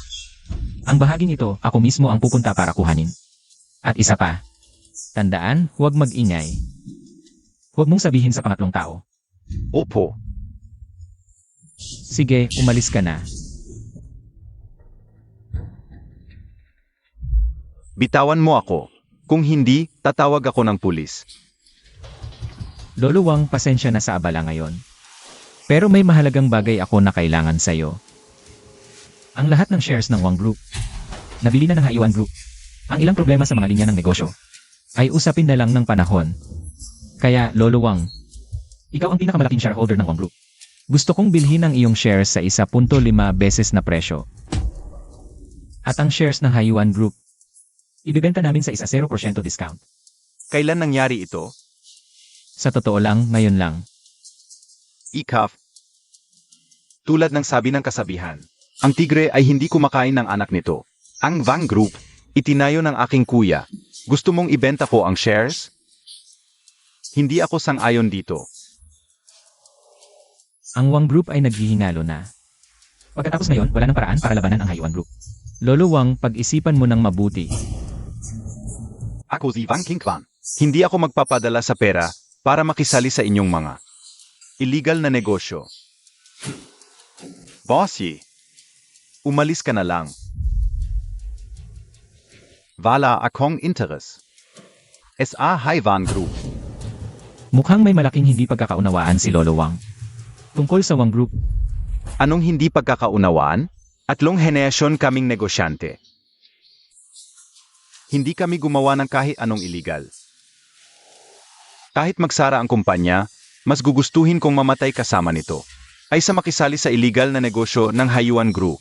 Speaker 2: Ang bahaging ito, ako mismo ang pupunta para kuhanin. At isa pa. Tandaan, huwag mag-ingay. Huwag mong sabihin sa pangatlong tao.
Speaker 3: Opo.
Speaker 2: Sige, umalis ka na.
Speaker 3: Bitawan mo ako. Kung hindi, tatawag ako ng pulis.
Speaker 2: Lolo Wang, pasensya na sa abala ngayon. Pero may mahalagang bagay ako na kailangan sa'yo. Ang lahat ng shares ng Wang Group, nabili na ng Haiwan Group. Ang ilang problema sa mga linya ng negosyo, ay usapin na lang ng panahon. Kaya, Lolo Wang, ikaw ang pinakamalaking shareholder ng Wang Group. Gusto kong bilhin ang iyong shares sa 1.5 beses na presyo. At ang shares ng Haiwan Group, ibibenta namin sa 0% discount.
Speaker 3: Kailan nangyari ito?
Speaker 2: Sa totoo lang, ngayon lang.
Speaker 3: Ikaf. Tulad ng sabi ng kasabihan, ang tigre ay hindi kumakain ng anak nito. Ang Wang Group, itinayo ng aking kuya. Gusto mong ibenta ko ang shares? Hindi ako sang-ayon dito.
Speaker 2: Ang Wang Group ay naghihingalo na. Pagkatapos ngayon, wala nang paraan para labanan ang Haiwan Group. Lolo Wang, pag-isipan mo ng mabuti.
Speaker 3: Ako si Wang Qingquan. Hindi ako magpapadala sa pera para makisali sa inyong mga illegal na negosyo. Bossy, umalis ka na lang. Wala akong interes. SA Haiwan Group.
Speaker 2: Mukhang may malaking hindi pagkakaunawaan si Lolo Wang. Tungkol sa Wang Group,
Speaker 3: Anong hindi pagkakaunawaan? Tatlong henerasyon kaming negosyante. Hindi kami gumawa ng kahit anong illegal. Kahit magsara ang kumpanya, mas gugustuhin kong mamatay kasama nito ay sa makisali sa illegal na negosyo ng Haiwan Group.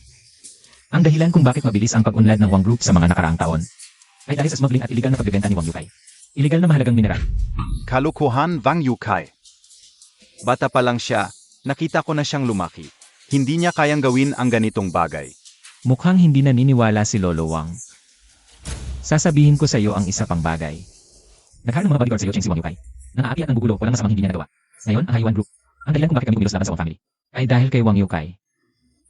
Speaker 2: ang dahilan kung bakit mabilis ang pag-unlad ng Wang Group sa mga nakaraang taon, ay dahil sa smuggling at illegal na pagbebenta ni Wang Yukai. Illegal na mahalagang mineral.
Speaker 3: Kalokohan Wang Yukai. Bata pa lang siya, nakita ko na siyang lumaki. Hindi niya kayang gawin ang ganitong bagay.
Speaker 2: Mukhang hindi naniniwala si Lolo Wang. Sasabihin ko sa iyo ang isa pang bagay. Naghahalo ng mga bodyguard sa iyo, Cheng si Wang Yukai. Nangaapi at nanggugulo, walang masamang hindi niya nagawa. Ngayon, ang Haiwan Group, ang dahilan kung bakit kami umilos laban sa Wang family, ay dahil kay Wang Yukai.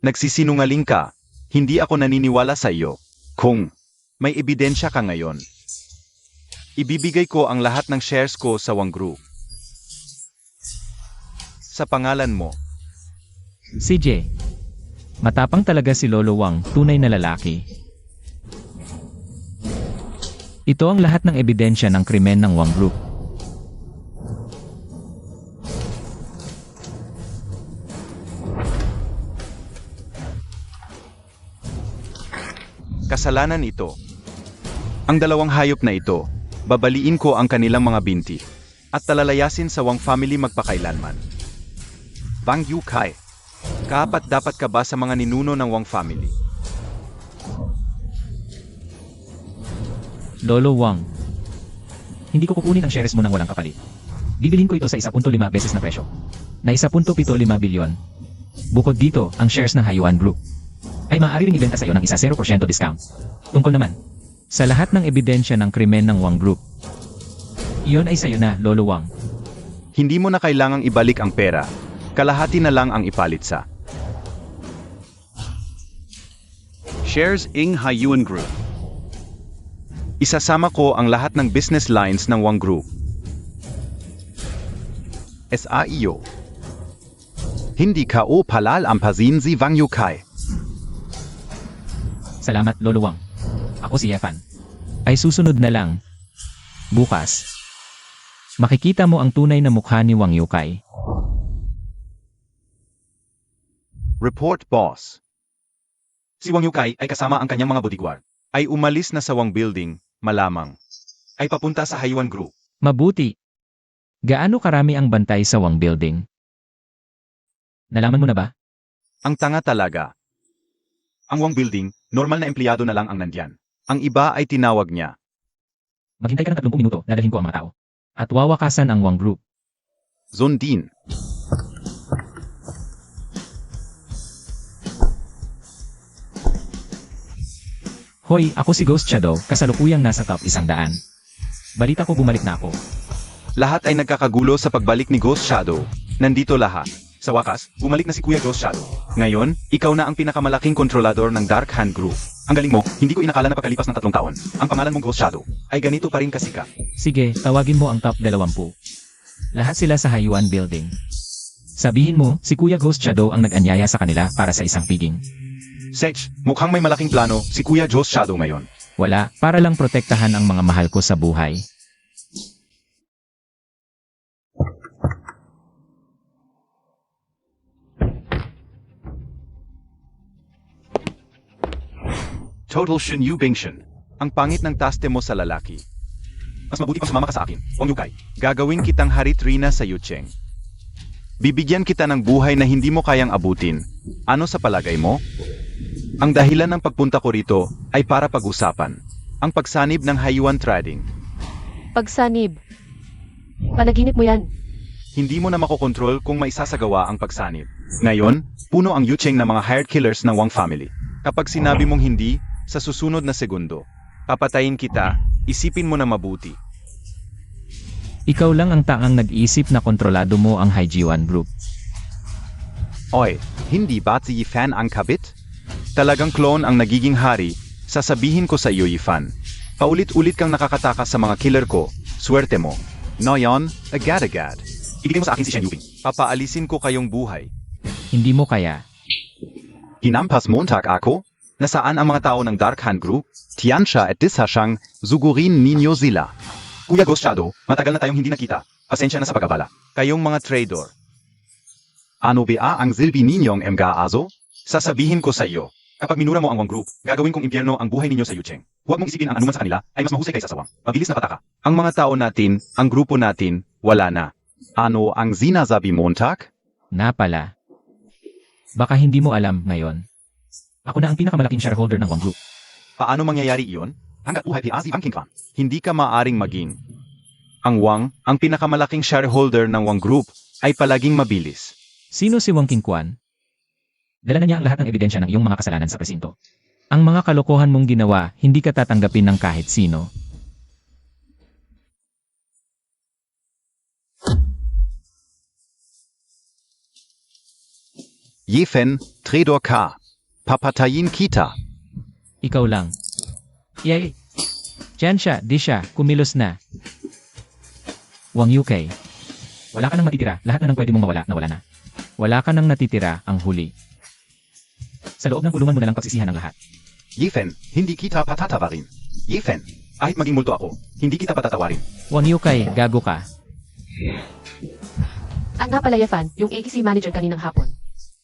Speaker 3: Nagsisinungaling ka. Hindi ako naniniwala sa iyo. Kung may ebidensya ka ngayon, ibibigay ko ang lahat ng shares ko sa Wang Group. Sa pangalan mo.
Speaker 2: CJ. Matapang talaga si Lolo Wang, tunay na lalaki. Ito ang lahat ng ebidensya ng krimen ng Wang Group.
Speaker 3: Kasalanan ito. Ang dalawang hayop na ito, babaliin ko ang kanilang mga binti at talalayasin sa Wang family magpakailanman. Wang Yukai, kaapat dapat ka ba sa mga ninuno ng Wang family?
Speaker 2: Lolo Wang. Hindi ko kukunin ang shares mo ng walang kapalit. Bibilhin ko ito sa 1.5 beses na presyo. Na 1.75 bilyon. Bukod dito, ang shares ng Haiwan Group ay maaari ring ibenta sa iyo ng 0% discount. Tungkol naman sa lahat ng ebidensya ng krimen ng Wang Group. Iyon ay sa iyo na, Lolo Wang.
Speaker 3: Hindi mo na kailangang ibalik ang pera. Kalahati na lang ang ipalit sa shares ng Haiwan Group. Isasama ko ang lahat ng business lines ng Wang Group. SAIO. Hindi ka o palal ang pazin si Wang Yukai.
Speaker 2: Salamat, Lolo Wang. Ako si Yefan. Ay susunod na lang. Bukas. Makikita mo ang tunay na mukha ni Wang Yukai.
Speaker 3: Report boss. Si Wang Yukai ay kasama ang kanyang mga bodyguard. Ay umalis na sa Wang Building, malamang. Ay papunta sa Haiwan Group.
Speaker 2: Mabuti. Gaano karami ang bantay sa Wang Building? Nalaman mo na ba?
Speaker 3: Ang tanga talaga. Ang Wang Building, normal na empleyado na lang ang nandyan. Ang iba ay tinawag niya.
Speaker 2: Maghintay ka ng 30 minuto, dadalhin ko ang mga tao. At wawakasan ang Wang Group.
Speaker 3: Zundin.
Speaker 2: Hoy, ako si Ghost Shadow, kasalukuyang nasa top 100. Balita ko bumalik na ako.
Speaker 3: Lahat ay nagkakagulo sa pagbalik ni Ghost Shadow. Nandito lahat. Sa wakas, bumalik na si Kuya Ghost Shadow. Ngayon, ikaw na ang pinakamalaking kontrolador ng Dark Hand Group. Ang galing mo, hindi ko inakala na pagkalipas ng 3 taon, ang pangalan mong Ghost Shadow ay ganito pa rin kasika.
Speaker 2: Sige, tawagin mo ang top 20. Lahat sila sa Haiwan Building. Sabihin mo, si Kuya Ghost Shadow ang nag-anyaya sa kanila para sa isang piging.
Speaker 3: Sech, mukhang may malaking plano si Kuya Ghost Shadow ngayon.
Speaker 2: Wala, para lang protektahan ang mga mahal ko sa buhay.
Speaker 3: Total Shin Yu Bingshin. Ang pangit ng taste mo sa lalaki. Mas mabuti pang sumama ka sa akin, Wang Yukay. Gagawin kitang haritrina sa Yucheng. Bibigyan kita ng buhay na hindi mo kayang abutin. Ano sa palagay mo? Ang dahilan ng pagpunta ko rito ay para pag-usapan ang pagsanib ng Hayuan Trading.
Speaker 1: Pagsanib. Panaginip mo yan.
Speaker 3: Hindi mo na makokontrol kung maisasagawa ang pagsanib. Ngayon, puno ang Yucheng ng mga hired killers ng Wang family. Kapag sinabi mong hindi, sa susunod na segundo, papatayin kita, isipin mo na mabuti.
Speaker 2: Ikaw lang ang taang nag-iisip na kontrolado mo ang Haijiwan Group.
Speaker 3: Oy, hindi ba si Yifan ang kabit? Talagang clone ang nagiging hari, sasabihin ko sa iyo Yifan. Paulit-ulit kang nakakatakas sa mga killer ko, swerte mo. Noyon, agad-agad. Ibigay mo sa akin si Shen Yuping. Papaalisin ko kayong buhay.
Speaker 2: Hindi mo kaya.
Speaker 3: Hinampas Montag ako? Nasaan ang mga tao ng Dark Hand Group? Tiansha at Dishashang, Zugurin Ninyo Zila. Kuya Ghost Shadow, matagal na tayong hindi nakita. Pasensya na sa pagkabala. Kayong mga trader. Ano ba ang silbi ninyong mga-azo? Sasabihin ko sa iyo, kapag minura mo ang Wang Group, gagawin kong impyerno ang buhay ninyo sa Yucheng. Huwag mong isipin ang anuman sa kanila ay mas mahusay kaysa sa Wang. Mabilis na pataka. Ang mga tao natin, ang grupo natin, wala na. Ano ang sinasabi Montag?
Speaker 2: Na pala. Baka hindi mo alam ngayon. Ako na ang pinakamalaking shareholder ng Wang Group.
Speaker 3: Paano mangyayari iyon? Hanggat buhay Piazi ang King Kwan. Hindi ka maaring maging. Ang Wang, ang pinakamalaking shareholder ng Wang Group, ay palaging mabilis.
Speaker 2: Sino si Wang Qingquan? Dala na niya ang lahat ng ebidensya ng iyong mga kasalanan sa presinto. Ang mga kalokohan mong ginawa, hindi ka tatanggapin ng kahit sino.
Speaker 3: Yefen, Tredor Ka. Papatayin kita.
Speaker 2: Ikaw lang. Yay! Diyan siya, di siya, kumilos na. Wang Yukay. Wala ka nang matitira, lahat na nang pwede mong mawala, nawala na. Wala ka nang natitira, ang huli. Sa loob ng kulungan mo na lang pagsisihan ng lahat.
Speaker 3: Yefen, hindi kita patatawarin. Yefen, kahit maging multo ako, hindi kita patatawarin.
Speaker 2: Wang Yukay, gago ka.
Speaker 1: At nga pala Yafan, yung AEC manager kaninang hapon.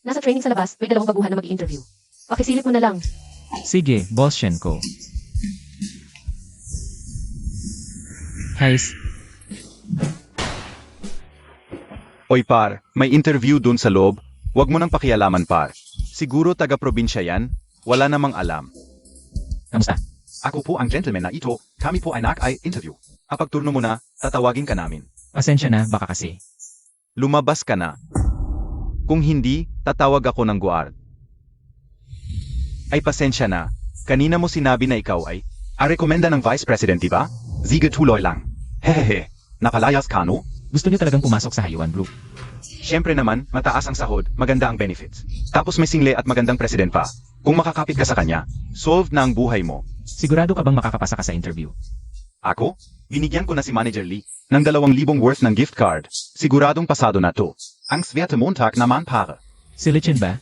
Speaker 1: Nasa training sa labas, may dalawang baguhan na mag-i-interview. Pakisilip mo na lang.
Speaker 2: Sige, Boss Shenko. Heis,
Speaker 3: Oy par, may interview dun sa loob. Huwag mo nang pakialaman par. Siguro taga-probinsya yan, wala namang alam.
Speaker 2: kamusta?
Speaker 3: Ako po ang gentleman na ito, kami po ay interview. Kapag turno mo na, tatawagin ka namin.
Speaker 2: Pasensya na, baka kasi.
Speaker 3: Lumabas ka na. Kung hindi, tatawag ako ng guard. Ay pasensya na, kanina mo sinabi na ikaw ay rekomenda ng Vice President, diba? Sige tuloy lang. Hehehe, napalayas ka no?
Speaker 2: Gusto niyo talagang pumasok sa Hayuan Group.
Speaker 3: Siyempre naman, mataas ang sahod, maganda ang benefits. Tapos may single at magandang president pa. Kung makakapit ka sa kanya, solved na ang buhay mo.
Speaker 2: Sigurado ka bang makakapasa ka sa interview?
Speaker 3: Ako? Binigyan ko na si Manager Lee ng 2,000 worth ng gift card. Siguradong pasado na to. Ang Swerte Montag naman para.
Speaker 2: Si Lichin ba?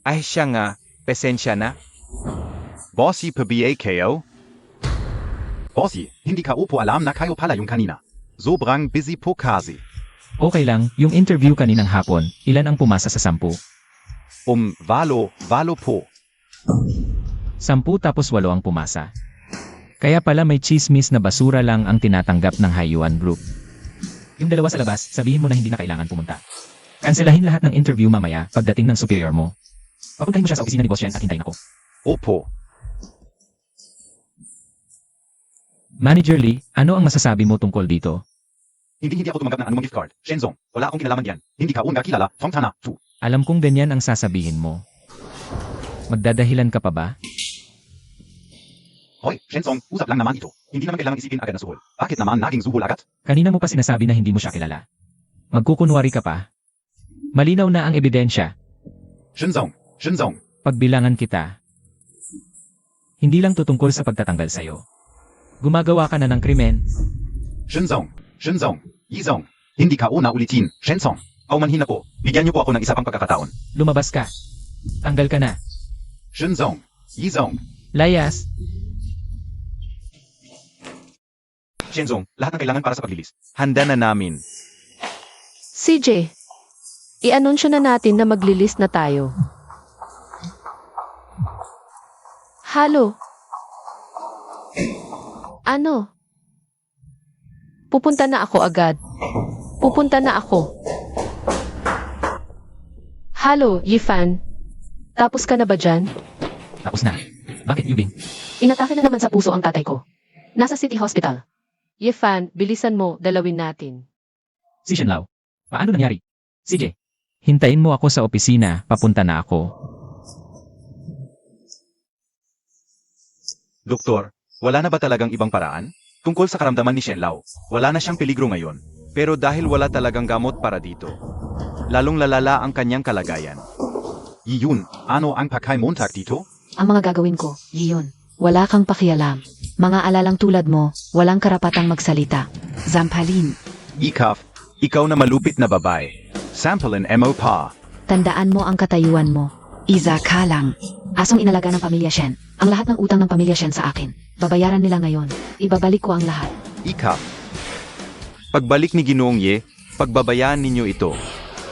Speaker 3: Ay siya nga, pasensya na. Bossy pa BAKO? Bossy, hindi ka upo alam na kayo pala yung kanina. Sobrang busy po kasi.
Speaker 2: Okay lang, yung interview kaninang hapon, ilan ang pumasa sa 10?
Speaker 3: Valo po.
Speaker 2: 10 tapos 8 ang pumasa. Kaya pala may chismis na basura lang ang tinatanggap ng Hayuan Group. Yung dalawa sa labas, sabihin mo na hindi na kailangan pumunta. Kanselahin lahat ng interview mamaya pagdating ng superior mo. Papuntahin mo siya sa opisina ni Boss Shen at hintayin ako.
Speaker 3: Opo.
Speaker 2: Manager Lee, ano ang masasabi mo tungkol dito?
Speaker 3: Hindi ako tumanggap ng anumang gift card. Shenzong, wala akong kinalaman diyan. Hindi ka unga kilala, Fontana, tu.
Speaker 2: Alam kong ganyan ang sasabihin mo. Magdadahilan ka pa ba?
Speaker 3: Hoy, Shenzong, usap lang naman ito. Hindi naman kailangan isipin agad na suhol. Bakit naman naging suhol agad?
Speaker 2: Kanina mo pa sinasabi na hindi mo siya kilala. Magkukunwari ka pa? Malinaw na ang ebidensya.
Speaker 3: Shenzong.
Speaker 2: Pagbilangan kita. Hindi lang tutungkol sa pagtatanggal sa'yo. Gumagawa ka na ng krimen.
Speaker 3: Shenzong. Yizong. Hindi ka una ulitin, Shenzong. Paumanhin ako. Bigyan niyo po ako ng isa pang pagkakataon.
Speaker 2: Lumabas ka. Tanggal ka na.
Speaker 3: Shenzong. Yizong.
Speaker 2: Layas.
Speaker 3: Shenzong, lahat ng kailangan para sa paglilis. Handa na namin.
Speaker 1: CJ, i-anunsyo na natin na maglilist na tayo. Halo? Ano? Pupunta na ako agad. Pupunta na ako. Halo, Yifan? Tapos ka na ba dyan?
Speaker 2: Tapos na. Bakit, Yubing?
Speaker 1: Inatake na naman sa puso ang tatay ko. Nasa City Hospital. Yifan, bilisan mo, dalawin natin.
Speaker 2: Si Shenlao. Paano nangyari? Sige. Hintayin mo ako sa opisina, papunta na ako.
Speaker 3: Doktor, wala na ba talagang ibang paraan? Tungkol sa karamdaman ni Shenlao, wala na siyang peligro ngayon. Pero dahil wala talagang gamot para dito, lalong lalala ang kanyang kalagayan. Yiyun, ano ang pakaimontak dito?
Speaker 4: Ang mga gagawin ko, Yiyon. Wala kang pakialam. Mga alalang tulad mo, walang karapatang magsalita.
Speaker 5: Zampalin.
Speaker 3: Ikaf, ikaw na malupit na babae. Samplein mo pa.
Speaker 4: Tandaan mo ang katayuan mo.
Speaker 5: Isa ka lang.
Speaker 4: Asong inalaga ng pamilya Shen. Ang lahat ng utang ng pamilya Shen sa akin. Babayaran nila ngayon. Ibabalik ko ang lahat.
Speaker 3: Ikaf. Pagbalik ni Ginoong Ye, pagbabayaan ninyo ito.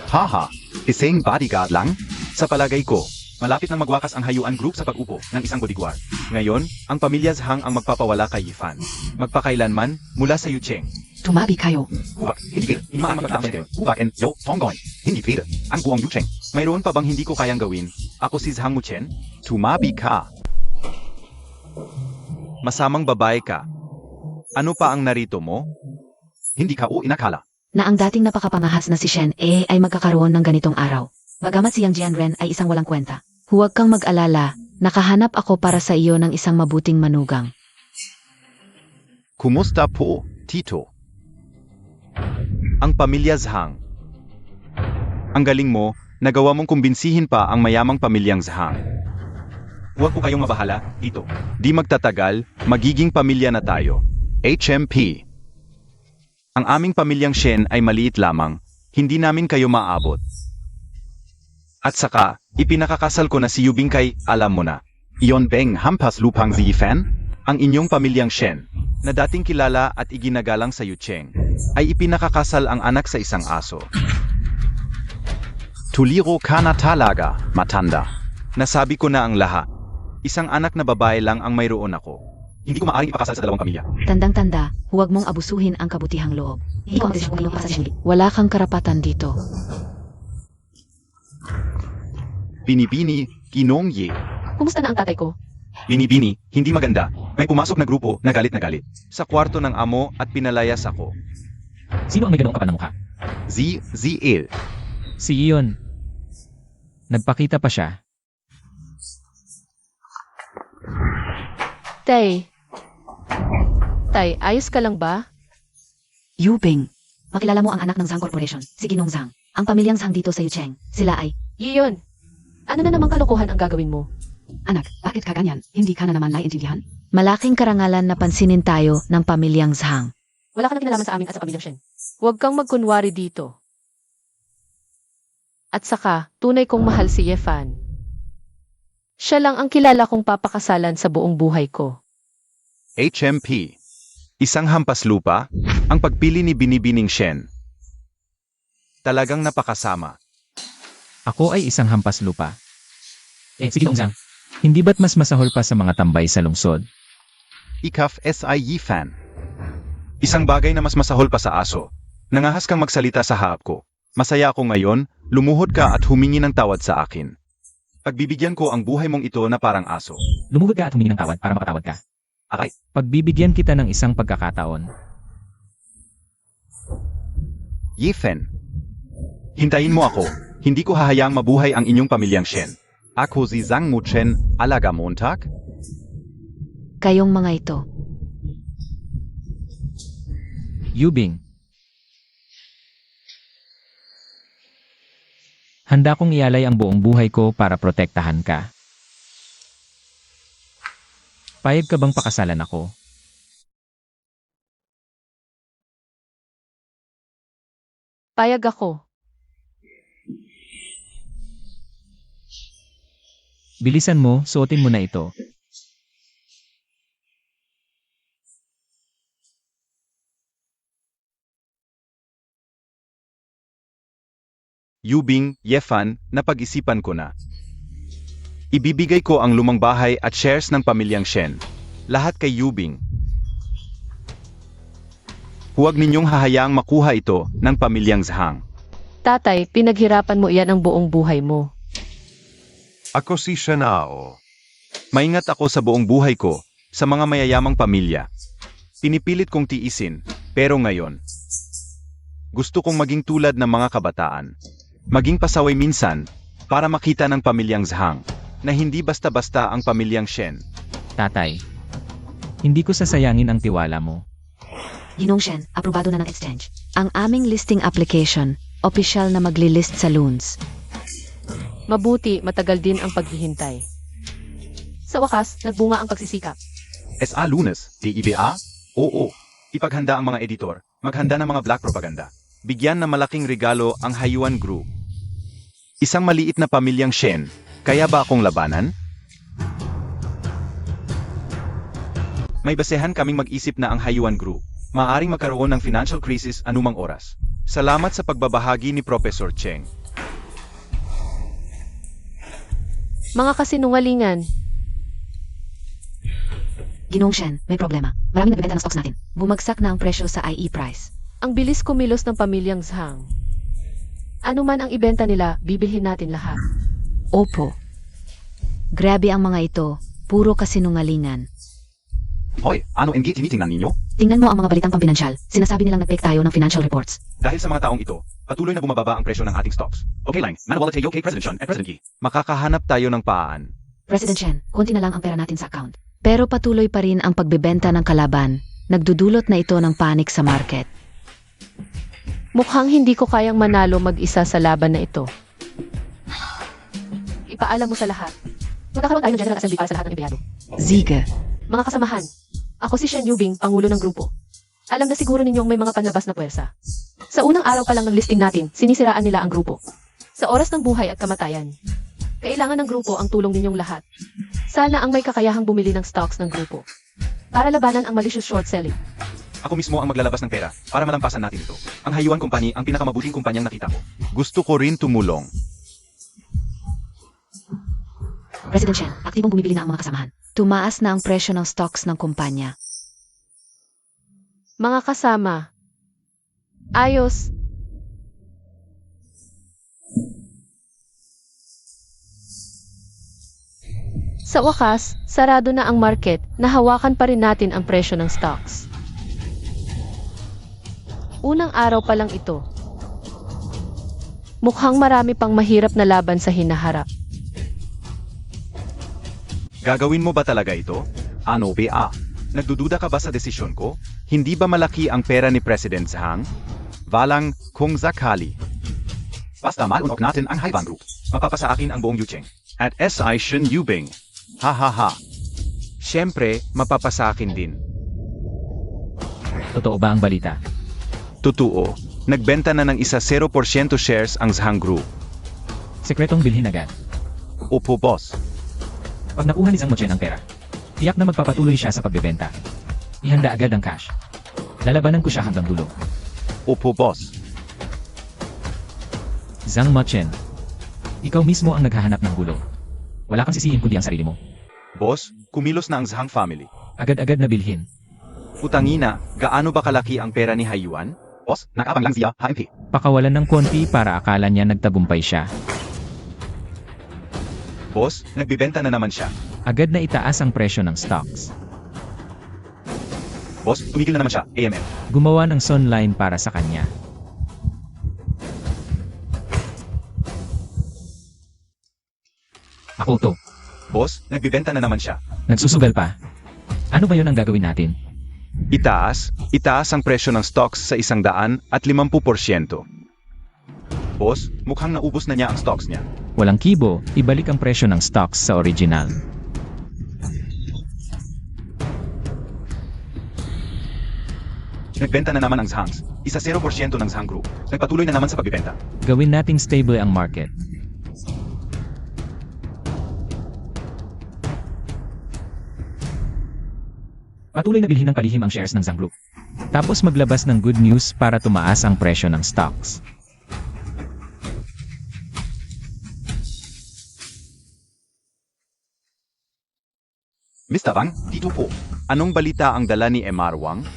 Speaker 3: Haha, isang bodyguard lang? Sa palagay ko, malapit na magwakas ang Hayuan Group sa pag-upo ng isang bodyguard. Ngayon, ang pamilya Zhang ang magpapawala kay Yifan. Magpakailanman mula sa Yucheng.
Speaker 5: Tumabi kayo.
Speaker 3: Huwag, hindi pwede. Imaan magkakasente. Huwag and yo, tonggoy. Hindi pwede. Ang buong Yucheng. Mayroon pa bang hindi ko kayang gawin? Ako si Zhang Muchen. Tumabi ka. Masamang babae ka. Ano pa ang narito mo? Hindi ka o inakala.
Speaker 4: Na ang dating napakapangahas na si Shen ay magkakaroon ng ganitong araw. Bagamat si Yang Jianren ay isang walang kwenta. Huwag kang mag-alala, nakahanap ako para sa iyo ng isang mabuting manugang.
Speaker 3: Kumusta po, Tito? Ang pamilya Zhang. Ang galing mo, nagawa mong kumbinsihin pa ang mayamang pamilyang Zhang. Huwag po kayong mabahala, Tito. Di magtatagal, magiging pamilya na tayo. HMP. Ang aming pamilyang Shen ay maliit lamang, hindi namin kayo maabot. At saka, ipinakakasal ko na si Yubing kay, alam mo na, iyon bang hampas lupang si Yifan? Ang inyong pamilyang Shen, na dating kilala at iginagalang sa Yucheng, ay ipinakakasal ang anak sa isang aso. Tuliro ka na talaga, matanda. Nasabi ko na ang lahat. Isang anak na babae lang ang mayroon ako. Hindi ko maaaring ipakasal sa dalawang pamilya.
Speaker 4: Tandang-tanda, huwag mong abusuhin ang kabutihang loob. Hindi ko magdesisyon kung iyong pasasyon. Wala kang karapatan dito.
Speaker 3: Binibini, Ginoong Ye.
Speaker 1: Kumusta na ang tatay ko?
Speaker 3: Binibini, hindi maganda. May pumasok na grupo na galit sa kwarto ng amo at pinalayas ako.
Speaker 2: Sino ang may ganong kapal na mukha?
Speaker 3: ZL.
Speaker 2: Si Iyon. Nagpakita pa siya.
Speaker 1: Tay, ayos ka lang ba?
Speaker 5: Yubing.
Speaker 4: Makilala mo ang anak ng Zhang Corporation, si Ginong Zhang. Ang pamilyang Zhang dito sa Yucheng. Sila ay,
Speaker 1: Iyon. Ano na namang kalokohan ang gagawin mo?
Speaker 5: Anak, bakit ka ganyan? Hindi ka na naman naiintindihan?
Speaker 4: malaking karangalan na pansinin tayo ng pamilyang Zhang.
Speaker 1: Wala ka na kinalaman sa amin at sa pamilyang Shen. Huwag kang magkunwari dito. At saka, tunay kong mahal si Yefan. Siya lang ang kilala kong papakasalan sa buong buhay ko.
Speaker 3: HMP. Isang hampas lupa, ang pagpili ni Binibining Shen. Talagang napakasama.
Speaker 2: Ako ay isang hampas lupa. Sige Zhang. Hindi ba't mas masahol pa sa mga tambay sa lungsod?
Speaker 3: Ikaf SI fan. Isang bagay na mas masahol pa sa aso. Nangahas kang magsalita sa harap ko. Masaya ako ngayon, lumuhod ka at humingi ng tawad sa akin. Pagbibigyan ko ang buhay mong ito na parang aso.
Speaker 2: Lumuhod ka at humingi ng tawad para makatawad ka.
Speaker 3: Aray,
Speaker 2: Pagbibigyan kita ng isang pagkakataon.
Speaker 3: Yefen. Hintayin mo ako. Hindi ko hahayaang mabuhay ang inyong pamilyang Shen. Ako si Zhang Muchen, alaga Montag?
Speaker 4: Kayong mga ito.
Speaker 2: Yubing. Handa kong ialay ang buong buhay ko para protektahan ka. Payag ka bang pakasalan ako?
Speaker 1: Payag ako.
Speaker 2: Bilisan mo, suotin mo na ito.
Speaker 3: Yubing, Yefan, napag-isipan ko na. Ibibigay ko ang lumang bahay at shares ng pamilyang Shen. Lahat kay Yubing. Huwag ninyong hahayaang makuha ito ng pamilyang Zhang.
Speaker 1: Tatay, pinaghirapan mo iyan ang buong buhay mo.
Speaker 6: Ako si Shenao.
Speaker 3: Maingat ako sa buong buhay ko, sa mga mayayamang pamilya. Pinipilit kong tiisin, pero ngayon, gusto kong maging tulad ng mga kabataan. Maging pasaway minsan, para makita ng pamilyang Zhang, na hindi basta-basta ang pamilyang Shen.
Speaker 2: Tatay, hindi ko sasayangin ang tiwala mo.
Speaker 4: Ginong Shen, aprobado na ng exchange. Ang aming listing application, opisyal na magli-list sa loans.
Speaker 1: Mabuti, matagal din ang paghihintay. Sa wakas, nagbunga ang pagsisikap.
Speaker 3: SA Lunes, TIBA? Oo. Ipaghanda ang mga editor, maghanda ng mga black propaganda. Bigyan ng malaking regalo ang Hayuan Group. Isang maliit na pamilyang Shen, kaya ba akong labanan? May basehan kaming mag-isip na ang Hayuan Group. Maaring magkaroon ng financial crisis anumang oras. Salamat sa pagbabahagi ni Professor Cheng.
Speaker 1: Mga kasinungalingan.
Speaker 4: Ginong Shen, may problema. Maraming nagbebenta ng stocks natin. Bumagsak na ang presyo sa IE price.
Speaker 1: Ang bilis kumilos ng pamilyang Zhang. Ano man ang ibenta nila, bibilhin natin lahat.
Speaker 4: Opo. Grabe ang mga ito. Puro kasinungalingan.
Speaker 3: Hoy, ano ang tinitingnan ninyo?
Speaker 4: Tingnan mo ang mga balitang pampinansyal. Sinasabi nilang nag-fake tayo ng financial reports.
Speaker 3: Dahil sa mga taong ito, patuloy na bumababa ang presyo ng ating stocks. Okay lang, manawala tayo kay President Shen at President Yi. Makakahanap tayo ng paan.
Speaker 4: President Shen, konti na lang ang pera natin sa account. Pero patuloy pa rin ang pagbebenta ng kalaban. Nagdudulot na ito ng panic sa market.
Speaker 1: Mukhang hindi ko kayang manalo mag-isa sa laban na ito. Ipaalam mo sa lahat. Magkakaroon tayo ng General Assembly para sa lahat ng empleyado.
Speaker 5: Siege.
Speaker 1: Mga kasamahan, ako si Shen Yubing, Pangulo ng grupo. Alam na siguro ninyong may mga panlabas na puwersa. Sa unang araw pa lang ng listing natin, sinisiraan nila ang grupo. Sa oras ng buhay at kamatayan, kailangan ng grupo ang tulong ninyong lahat. Sana ang may kakayahang bumili ng stocks ng grupo. Para labanan ang malicious short selling.
Speaker 3: Ako mismo ang maglalabas ng pera para malampasan natin ito. Ang Hayuan Company ang pinakamabuting kumpanyang nakita ko. Gusto ko rin tumulong.
Speaker 4: President Shen, aktibong bumibili na ang mga kasamahan. Tumaas na ang presyo ng stocks ng kumpanya.
Speaker 1: Mga kasama, ayos. Sa wakas, sarado na ang market, nahawakan pa rin natin ang presyo ng stocks. Unang araw pa lang ito. Mukhang marami pang mahirap na laban sa hinaharap.
Speaker 3: Gagawin mo ba talaga ito? Ano ba? Nagdududa ka ba sa desisyon ko? Hindi ba malaki ang pera ni President Zhang? Valang kung sakali. Basta malunok natin ang Hayuan Group. Mapapasa akin ang buong Yucheng. At SI Shen Yubing. Ha ha ha. Siyempre, mapapasa akin din.
Speaker 2: Totoo ba ang balita?
Speaker 3: Totoo. Nagbenta na ng isa 0% shares ang Zhang Group.
Speaker 2: Sekretong bilhin agad.
Speaker 3: Opo, boss.
Speaker 2: Pag nakuha ni Zhang Mochen ang pera, tiyak na magpapatuloy siya sa pagbebenta. Ihanda agad ang cash. Lalabanan ko siya hanggang dulo.
Speaker 3: Opo, boss.
Speaker 2: Zhang Mochen, ikaw mismo ang naghahanap ng gulo. Wala kang sisihin kundi ang sarili mo.
Speaker 3: Boss, kumilos na ang Zhang family.
Speaker 2: Agad-agad na bilhin.
Speaker 3: Putangina, gaano ba kalaki ang pera ni Hayuan? Boss, nakabang lang siya, HMP.
Speaker 2: Pakawalan ng konti para akala niya nagtagumpay siya.
Speaker 3: Boss, nagbibenta na naman siya.
Speaker 2: Agad na itaas ang presyo ng stocks.
Speaker 3: Boss, tumigil na naman siya, AMM.
Speaker 2: Gumawa ng sunline para sa kanya. Ako to.
Speaker 3: Boss, nagbibenta na naman siya.
Speaker 2: Nagsusugal pa. Ano ba yun ang gagawin natin?
Speaker 3: Itaas ang presyo ng stocks sa 150%. Boss, mukhang naubos na niya ang stocks niya.
Speaker 2: Walang kibo, ibalik ang presyo ng stocks sa original.
Speaker 3: Nagbenta na naman ang Zhangs. Isa 0% ng Zhang Group. Nagpatuloy na naman sa pagbibenta.
Speaker 2: Gawin nating stable ang market. Patuloy na bilhin ng palihim ang shares ng Zhang Group. Tapos maglabas ng good news para tumaas ang presyo ng stocks.
Speaker 3: Mr. Wang, dito po. Anong balita ang dala ni MR Wang?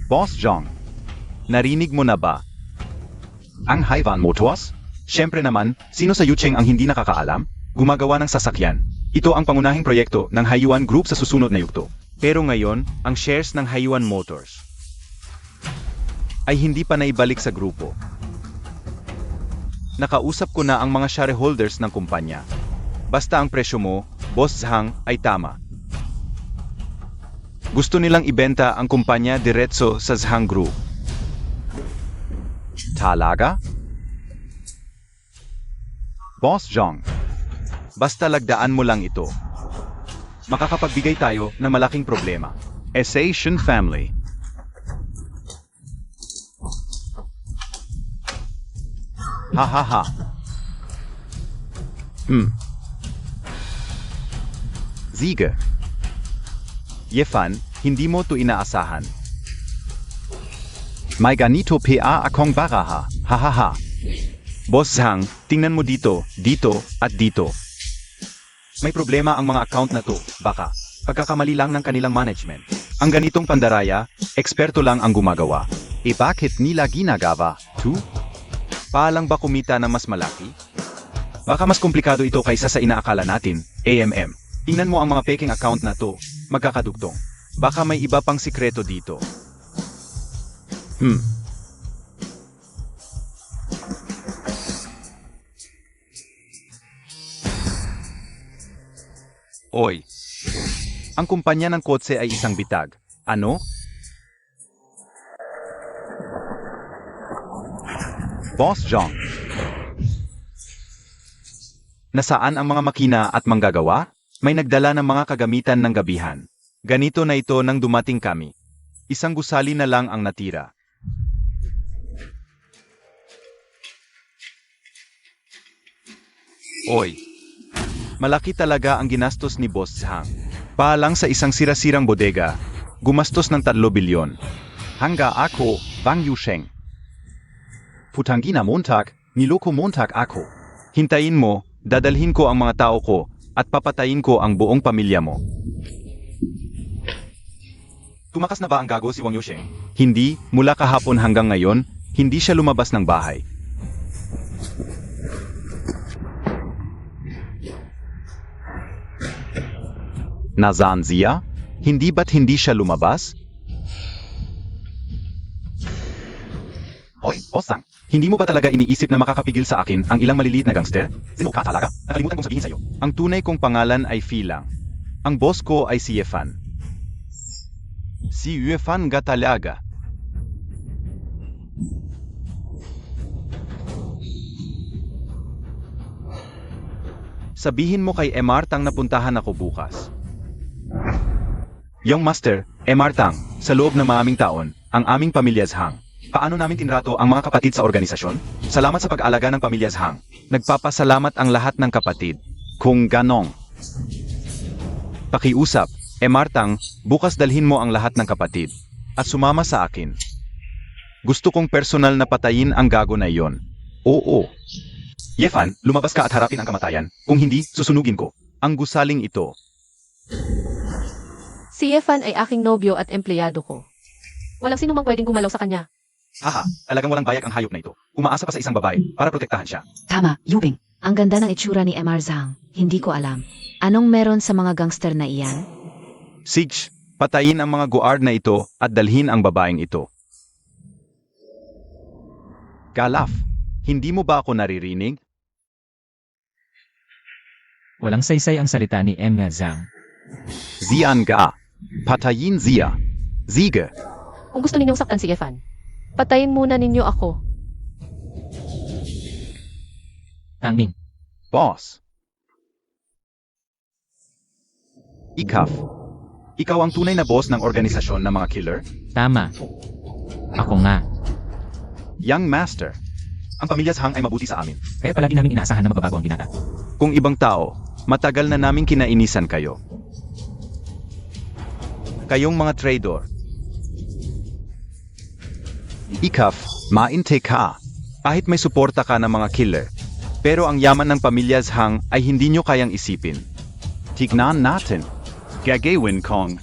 Speaker 3: Boss Zhang, narinig mo na ba? Ang Haiwan Motors? Siyempre naman, sino sa Yucheng ang hindi nakakaalam? Gumagawa ng sasakyan. Ito ang pangunahing proyekto ng Haiyuan Group sa susunod na yugto. Pero ngayon, ang shares ng Haiyuan Motors ay hindi pa naibalik sa grupo. Nakausap ko na ang mga shareholders ng kumpanya. Basta ang presyo mo, Boss Zhang, ay tama. Gusto nilang ibenta ang kumpanya diretso sa Zhang Group. Talaga? Boss Zhang, basta lagdaan mo lang ito. Makakapagbigay tayo ng malaking problema. Asian Family. Ha ha ha. Sige. Yefan, hindi mo to inaasahan. May ganito pa akong baraha. Ha ha ha. Boss Zhang, tingnan mo dito, dito, at dito. May problema ang mga account na to, baka. Pagkakamali lang ng kanilang management. Ang ganitong pandaraya, eksperto lang ang gumagawa. E bakit nila ginagawa? Paalang ba kumita ng mas malaki? Baka mas komplikado ito kaysa sa inaakala natin, AMM. Tingnan mo ang mga peking account na to, magkakadugtong. Baka may iba pang sikreto dito. Oy, ang kumpanya ng kotse ay isang bitag. Ano? Boss Zhang. Nasaan ang mga makina at manggagawa? May nagdala ng mga kagamitan ng gabihan. Ganito na ito nang dumating kami. Isang gusali na lang ang natira. Oy, malaki talaga ang ginastos ni Boss Zhang. Paalang sa isang sirasirang bodega, gumastos ng 3 bilyon. Hanga ako, Wang Yusheng. Putangina Montag, niloko Montag ako. Hintayin mo, dadalhin ko ang mga tao ko, at papatayin ko ang buong pamilya mo. Tumakas na ba ang gago si Wang Yusheng? Hindi, mula kahapon hanggang ngayon, hindi siya lumabas ng bahay. Nasaan siya? Hindi ba't hindi siya lumabas? Hoy, Osang, hindi mo ba talaga iniisip na makakapigil sa akin ang ilang maliliit na gangster? Sino ka talaga? Nakalimutan kong sabihin sa'yo. Ang tunay kong pangalan ay Phi Lang. Ang boss ko ay si Yefan. Si Yefan ga talaga. Sabihin mo kay MR Tang na puntahan ako bukas. Young Master, MR Tang, sa loob ng maraming taon, ang aming pamilya Zhang. Paano namin tinrato ang mga kapatid sa organisasyon? Salamat sa pag-alaga ng pamilya Zhang. Nagpapasalamat ang lahat ng kapatid. Kung ganong. Pakiusap, MR Tang, bukas dalhin mo ang lahat ng kapatid. At sumama sa akin. Gusto kong personal na patayin ang gago na iyon. Oo. Yefan, lumabas ka at harapin ang kamatayan. Kung hindi, susunugin ko. Ang gusaling ito.
Speaker 1: Si Yefan ay aking nobyo at empleyado ko. Walang sino mang pwedeng gumalaw sa kanya.
Speaker 3: Haha, talagang walang bayak ang hayop na ito. Umaasa pa sa isang babae para protektahan siya.
Speaker 5: Tama, Yubing.
Speaker 4: Ang ganda ng itsura ni MR Zhang. Hindi ko alam. Anong meron sa mga gangster na iyan?
Speaker 3: Sige, patayin ang mga guard na ito at dalhin ang babaeng ito. Galaf, hindi mo ba ako naririnig?
Speaker 2: Walang saysay ang salita ni Emma Zhang.
Speaker 3: Zian ga. Patayin siya. Sige.
Speaker 1: Kung gusto ninyong saktan si Yefan, patayin muna ninyo ako.
Speaker 2: Tanging.
Speaker 3: Boss. Ikaf. Ikaw ang tunay na boss ng organisasyon ng mga killer?
Speaker 2: Tama. Ako nga.
Speaker 3: Young Master. Ang pamilya Zhang ay mabuti sa amin.
Speaker 2: Kaya palagi namin inaasahan na magbabago ang ginata.
Speaker 3: Kung ibang tao, matagal na naming kinainisan kayo. Kayong mga traidor. Ikaf, mainte ka. Kahit may suporta ka ng mga killer. Pero ang yaman ng pamilya Zhang ay hindi nyo kayang isipin. Tignan natin.
Speaker 6: Gagawin Kong.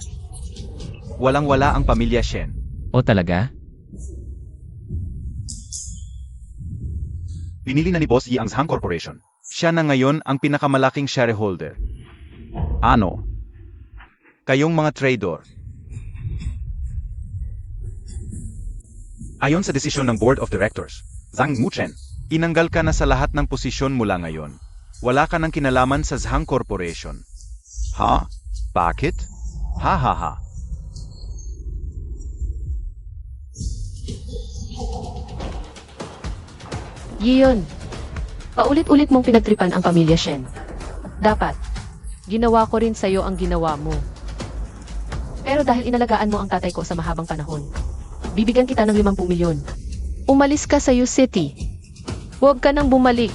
Speaker 3: Walang-wala ang pamilya Shen.
Speaker 2: O talaga?
Speaker 3: Pinili na ni Boss Yi ang Zhang Corporation. Siya na ngayon ang pinakamalaking shareholder. Ano? Kayong mga trader. Ayon sa desisyon ng Board of Directors, Zhang Muchen, inanggal ka na sa lahat ng posisyon mula ngayon. Wala ka ng kinalaman sa Zhang Corporation. Ha? Bakit? Ha ha ha.
Speaker 1: Yiyon. Paulit-ulit mong pinagtripan ang pamilya Shen. Dapat. Ginawa ko rin sa'yo ang ginawa mo. Pero dahil inalagaan mo ang tatay ko sa mahabang panahon, bibigyan kita ng 50 milyon. Umalis ka sa U City. Huwag ka nang bumalik.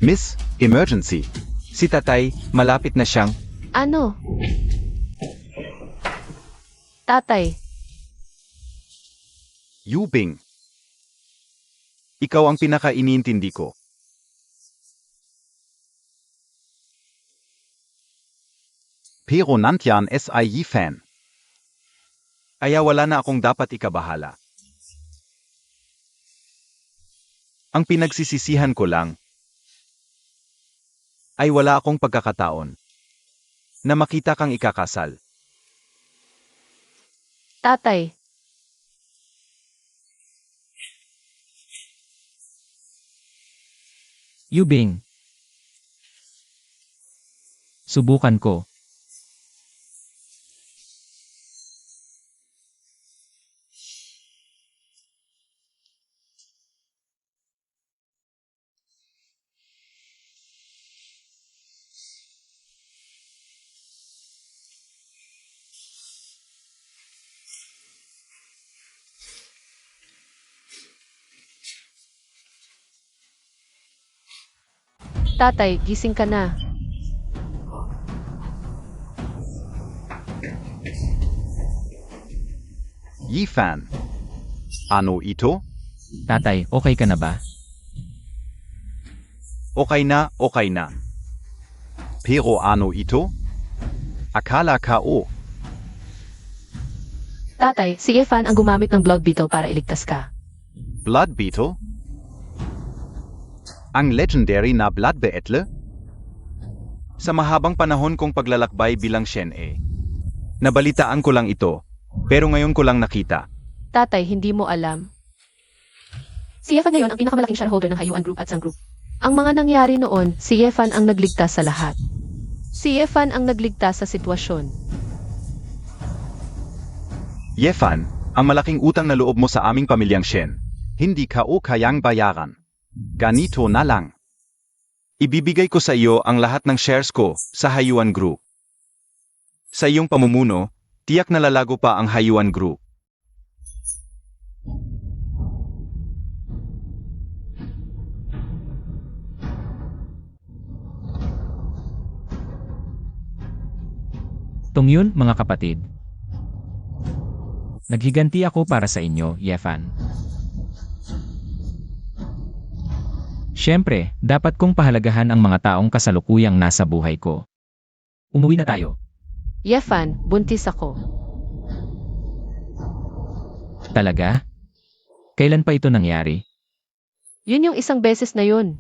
Speaker 3: Miss, emergency. Si tatay, malapit na siyang...
Speaker 1: Ano? Tatay,
Speaker 3: Yubing. Ikaw ang pinaka-iniintindi ko. Pero nantyan SIE fan. Kaya wala na akong dapat ikabahala. Ang pinagsisisihan ko lang ay wala akong pagkakataon na makita kang ikakasal.
Speaker 1: tatay.
Speaker 2: Yubing. Subukan ko.
Speaker 1: Tatay, gising ka na.
Speaker 3: Yi fan. Ano ito?
Speaker 2: Tatay, okay ka na ba?
Speaker 3: Okay na, okay na. Pero ano ito? Akala ka o.
Speaker 1: Tatay, si Efan ang gumamit ng blood beetle para iligtas ka.
Speaker 3: Blood Beetle? Ang legendary na Blood Beetle? Sa mahabang panahon kong paglalakbay bilang Shen E. Nabalitaan ko lang ito, pero ngayon ko lang nakita.
Speaker 1: Tatay, hindi mo alam. Si Efan ngayon ang pinakamalaking shareholder ng Hayuan Group at Sang Group. Ang mga nangyari noon, si Efan ang nagligtas sa lahat. Si Efan ang nagligtas sa sitwasyon.
Speaker 3: Yefan, ang malaking utang na loob mo sa aming pamilyang Shen. Hindi ka o kayang bayaran. Ganito na lang. Ibibigay ko sa iyo ang lahat ng shares ko sa Hayuan Group. Sa iyong pamumuno, tiyak na lalago pa ang Hayuan Group.
Speaker 2: Tungyun, mga kapatid. Naghiganti ako para sa inyo, Yefan. Siyempre, dapat kong pahalagahan ang mga taong kasalukuyang nasa buhay ko. Umuwi na tayo.
Speaker 1: Yefan, buntis ako.
Speaker 2: Talaga? Kailan pa ito nangyari?
Speaker 1: Yun yung isang beses na yun.